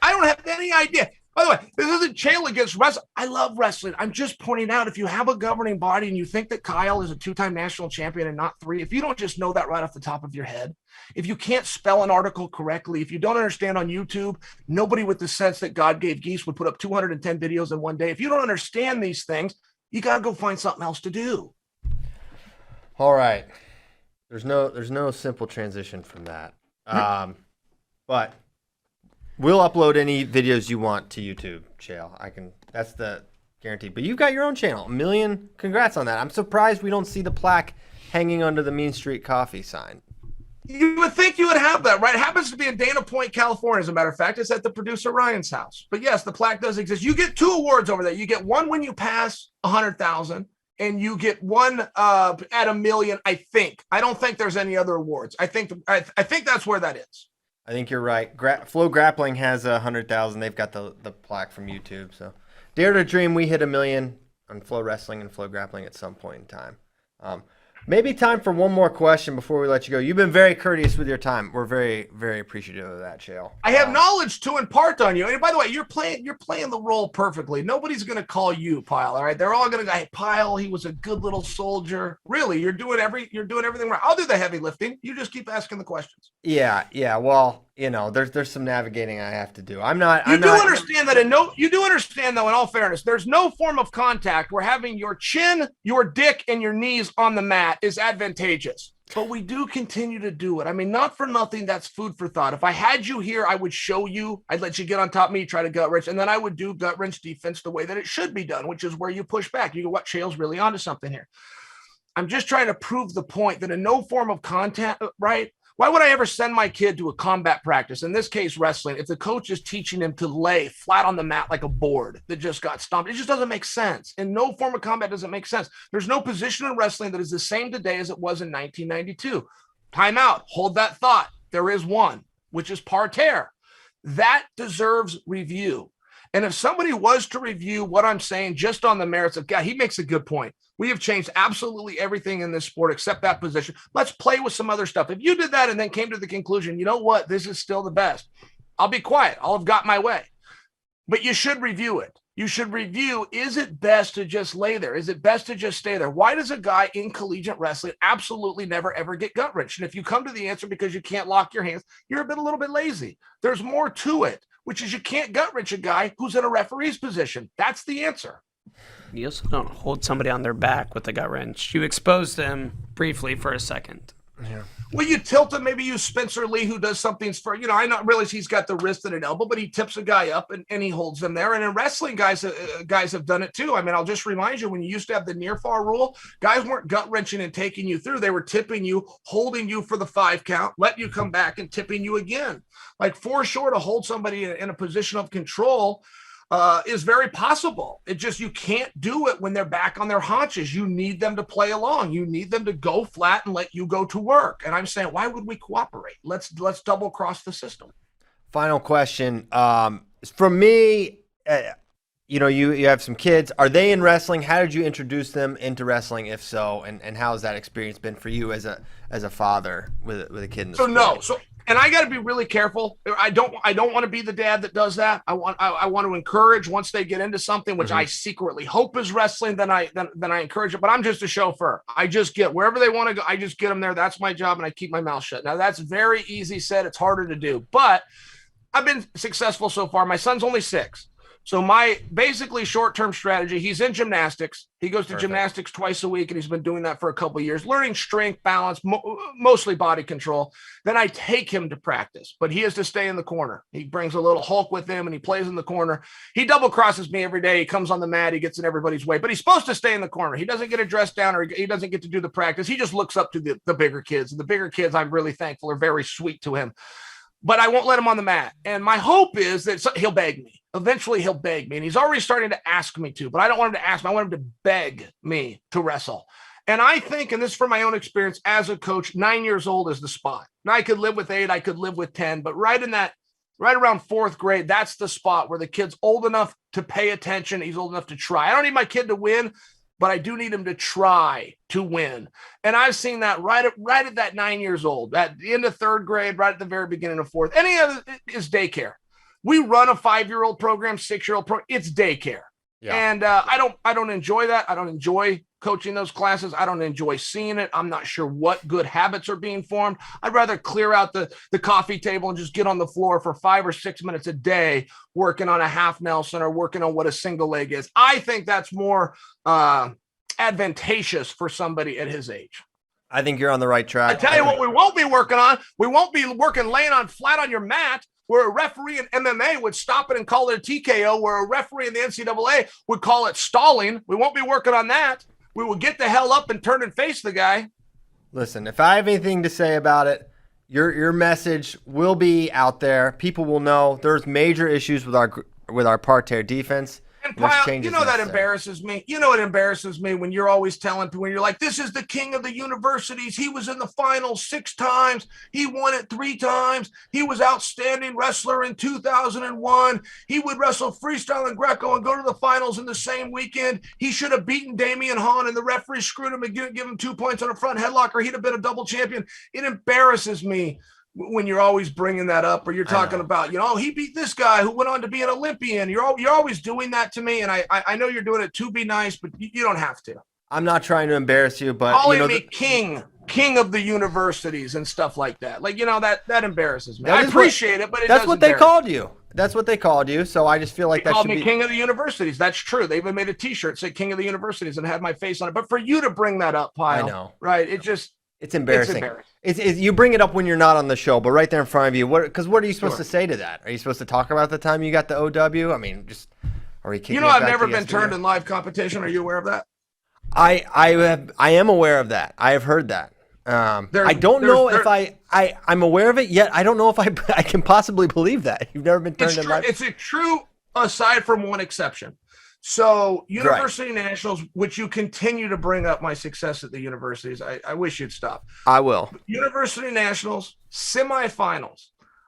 I don't have any idea. By the way, this isn't Chael against wrestling. I love wrestling. I'm just pointing out, if you have a governing body and you think that Kyle is a 2-time national champion and not 3, if you don't just know that right off the top of your head, if you can't spell an article correctly, if you don't understand on YouTube, nobody with the sense that God gave geese would put up 210 videos in one day. If you don't understand these things, you got to go find something else to do. All right. There's no simple transition from that. But we'll upload any videos you want to YouTube, Chael. That's the guarantee. But you've got your own channel. 1 million. Congrats on that. I'm surprised we don't see the plaque hanging under the Mean Street Coffee sign. You would think you would have that, right? It happens to be in Dana Point, California, as a matter of fact. It's at the producer Ryan's house. But yes, the plaque does exist. You get 2 awards over there. You get one when you pass 100,000, and you get one at 1 million, I think. I don't think there's any other awards. I think that's where that is. I think you're right. Flow Grappling has 100,000. They've got the plaque from YouTube. So, dare to dream we hit 1 million on Flow Wrestling and Flow Grappling at some point in time. Maybe time for one more question before we let you go. You've been very courteous with your time. We're very, very appreciative of that, Chael. I have knowledge to impart on you. And by the way, you're playing the role perfectly. Nobody's going to call you Pile. All right, they're all going to go, hey, Pile. He was a good little soldier. Really, you're doing everything right. I'll do the heavy lifting. You just keep asking the questions. Yeah. Well, there's some navigating I have to do. You do understand though, in all fairness, there's no form of contact where having your chin, your dick, and your knees on the mat is advantageous. But we do continue to do it. I mean, not for nothing, that's food for thought. If I had you here, I would show you. I'd let you get on top of me, try to gut wrench, and then I would do gut wrench defense the way that it should be done, which is where you push back. You go, what, Chael's really onto something here. I'm just trying to prove the point that in no form of contact, right? Why would I ever send my kid to a combat practice, in this case wrestling, if the coach is teaching him to lay flat on the mat like a board that just got stomped? It just doesn't make sense. In no form of combat doesn't make sense. There's no position in wrestling that is the same today as it was in 1992. Time out. Hold that thought. There is one, which is parterre. That deserves review. And if somebody was to review what I'm saying just on the merits of, God, he makes a good point. We have changed absolutely everything in this sport except that position. Let's play with some other stuff. If you did that and then came to the conclusion, you know what, this is still the best, I'll be quiet. I'll have got my way. But you should review it. You should review, is it best to just lay there? Is it best to just stay there? Why does a guy in collegiate wrestling absolutely never, ever get gut wrenched? And if you come to the answer because you can't lock your hands, you're a little bit lazy. There's more to it, which is you can't gut wrench a guy who's in a referee's position. That's the answer. You also don't hold somebody on their back with a gut wrench. You expose them briefly for a second. Yeah. Well, you tilt him. Maybe use Spencer Lee, who does something for, I not realize he's got the wrist and an elbow, but he tips a guy up and he holds them there. And in wrestling, guys have done it too. I mean, I'll just remind you, when you used to have the near fall rule, guys weren't gut wrenching and taking you through. They were tipping you, holding you for the 5 count, letting you come back and tipping you again. Like, for sure, to hold somebody in a position of control is very possible. It just, you can't do it when they're back on their haunches. You need them to play along. You need them to go flat and let you go to work. And I'm saying, why would we cooperate? Let's double cross the system. Final question. From me, you have some kids. Are they in wrestling? How did you introduce them into wrestling, if so? And how has that experience been for you as a father with a kid in the sport? And I got to be really careful. I don't want to be the dad that does that. I want to encourage, once they get into something, which I secretly hope is wrestling, then I encourage it. But I'm just a chauffeur. I just get wherever they want to go. I just get them there. That's my job, and I keep my mouth shut. Now, that's very easy said. It's harder to do, but I've been successful so far. My son's only 6. So my basically short-term strategy, he's in gymnastics. He goes to gymnastics twice a week, and he's been doing that for a couple of years, learning strength, balance, mostly body control. Then I take him to practice, but he has to stay in the corner. He brings a little Hulk with him, and he plays in the corner. He double crosses me every day. He comes on the mat. He gets in everybody's way, but he's supposed to stay in the corner. He doesn't get a dress down, or he doesn't get to do the practice. He just looks up to the bigger kids. And the bigger kids, I'm really thankful, are very sweet to him. But I won't let him on the mat. And my hope is that he'll beg me. Eventually, he'll beg me. And he's already starting to ask me to, but I don't want him to ask me. I want him to beg me to wrestle. And I think, and this is from my own experience as a coach, 9 years old is the spot. And I could live with 8, I could live with 10, but right around 4th grade, that's the spot where the kid's old enough to pay attention. He's old enough to try. I don't need my kid to win, but I do need him to try to win. And I've seen that right at that 9 years old, at the end of 3rd grade, right at the very beginning of 4th. Any of it is daycare. We run a 5-year-old program, 6-year-old program. It's daycare. Yeah. And I don't enjoy that. I don't enjoy coaching those classes. I don't enjoy seeing it. I'm not sure what good habits are being formed. I'd rather clear out the coffee table and just get on the floor for 5 or 6 minutes a day, working on a half Nelson or working on what a single leg is. I think that's more advantageous for somebody at his age. I think you're on the right track. I tell you what we won't be working on. We won't be working laying on flat on your mat, where a referee in MMA would stop it and call it a TKO, where a referee in the NCAA would call it stalling. We won't be working on that. We will get the hell up and turn and face the guy. Listen, if I have anything to say about it, your message will be out there. People will know there's major issues with our parterre defense. And Pyle, that embarrasses me. It embarrasses me when you're always telling people, when you're like, this is the king of the universities. He was in the finals 6 times. He won it 3 times. He was outstanding wrestler in 2001. He would wrestle freestyle and Greco and go to the finals in the same weekend. He should have beaten Damian Hahn, and the referee screwed him and give him 2 points on a front headlock, or he'd have been a double champion. It embarrasses me when you're always bringing that up, or you're talking about, he beat this guy who went on to be an Olympian. You're always doing that to me, and I know you're doing it to be nice, but you don't have to. I'm not trying to embarrass you, but calling me king king of the universities and stuff like that. Like, that embarrasses me. That I is appreciate it, but that's what they called you. That's what they called you. So I just feel like they that called should me be king of the universities. That's true. They even made a T-shirt that said "King of the Universities" and had my face on it. But for you to bring that up, Pyle, I know, right? It's embarrassing. You bring it up when you're not on the show, but right there in front of you. Because what are you supposed to say to that? Are you supposed to talk about the time you got the OW? I mean, are you kicking? I've never been turned in live competition. Are you aware of that? I am aware of that. I have heard that. I don't know if I'm aware of it yet. I don't know if I can possibly believe that. You've never been turned in live. It's a true, aside from one exception. So University Nationals, which you continue to bring up my success at the universities. I wish you'd stop. I will. University Nationals, semifinals.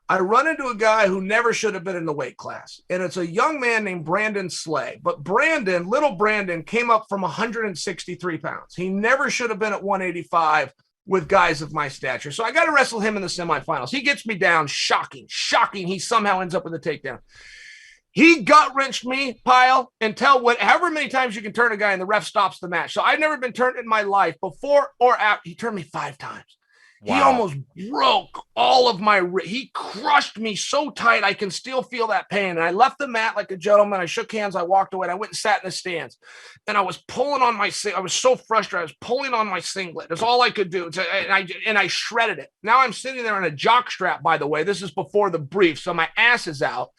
I run into a guy who never should have been in the weight class, and it's a young man named Brandon Slay. But little Brandon, came up from 163 pounds. He never should have been at 185 with guys of my stature. So I got to wrestle him in the semifinals. He gets me down. Shocking. He somehow ends up with a takedown. He gut-wrenched me, Pyle, until however many times you can turn a guy and the ref stops the match. So I've never been turned in my life before or after. He turned me 5 times. Wow. He almost broke all of he crushed me so tight I can still feel that pain. And I left the mat like a gentleman. I shook hands. I walked away. And I went and sat in the stands. And I was pulling on I was so frustrated. I was pulling on my singlet. That's all I could do. And I shredded it. Now I'm sitting there in a jock strap, by the way. This is before the brief. So my ass is out.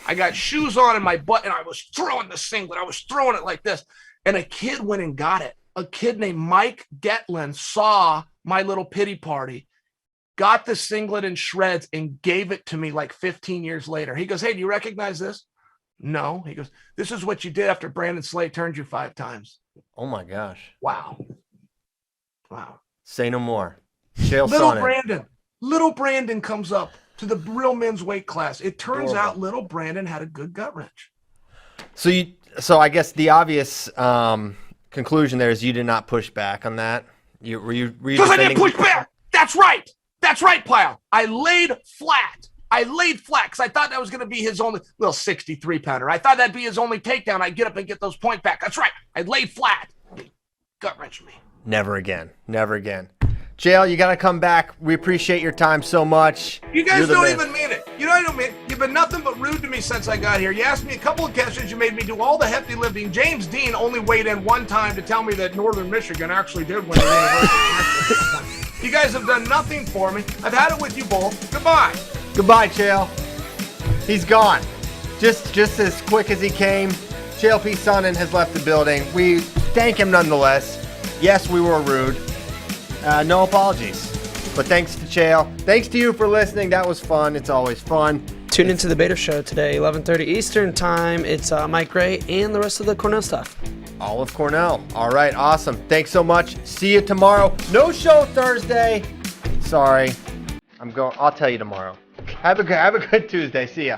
I got shoes on in my butt. And I was throwing the singlet. I was throwing it like this. And a kid went and got it. A kid named Mike Getlin saw my little pity party, got the singlet in shreds, and gave it to me like 15 years later. He goes, "Hey, do you recognize this?" No. He goes, "This is what you did after Brandon Slay turned you 5 times. Oh my gosh. Wow. Say no more. Chael Sonnen. Little Brandon comes up to the real men's weight class. It turns out little Brandon had a good gut wrench. So I guess the obvious conclusion there is you did not push back on that. Because I didn't push back. That's right, Pyle. I laid flat because I thought that was going to be his only 63-pounder. I thought that'd be his only takedown. I'd get up and get those points back. That's right. I laid flat. Gut wrench me. Never again. Chael, you got to come back. We appreciate your time so much. You guys don't even mean it. You know what I don't mean? You've been nothing but rude to me since I got here. You asked me a couple of questions. You made me do all the hefty lifting. James Dean only weighed in one time to tell me that Northern Michigan actually did win the university. You guys have done nothing for me. I've had it with you both. Goodbye. Goodbye, Chael. He's gone. Just as quick as he came. Chael P. Sonnen has left the building. We thank him nonetheless. Yes, we were rude. No apologies. But thanks to Chael. Thanks to you for listening. That was fun. It's always fun. Tune into the Beta Show today, 11:30 Eastern Time. It's Mike Gray and the rest of the Cornell stuff. All of Cornell. All right, awesome. Thanks so much. See you tomorrow. No show Thursday. Sorry. I'll tell you tomorrow. Have a good Tuesday. See ya.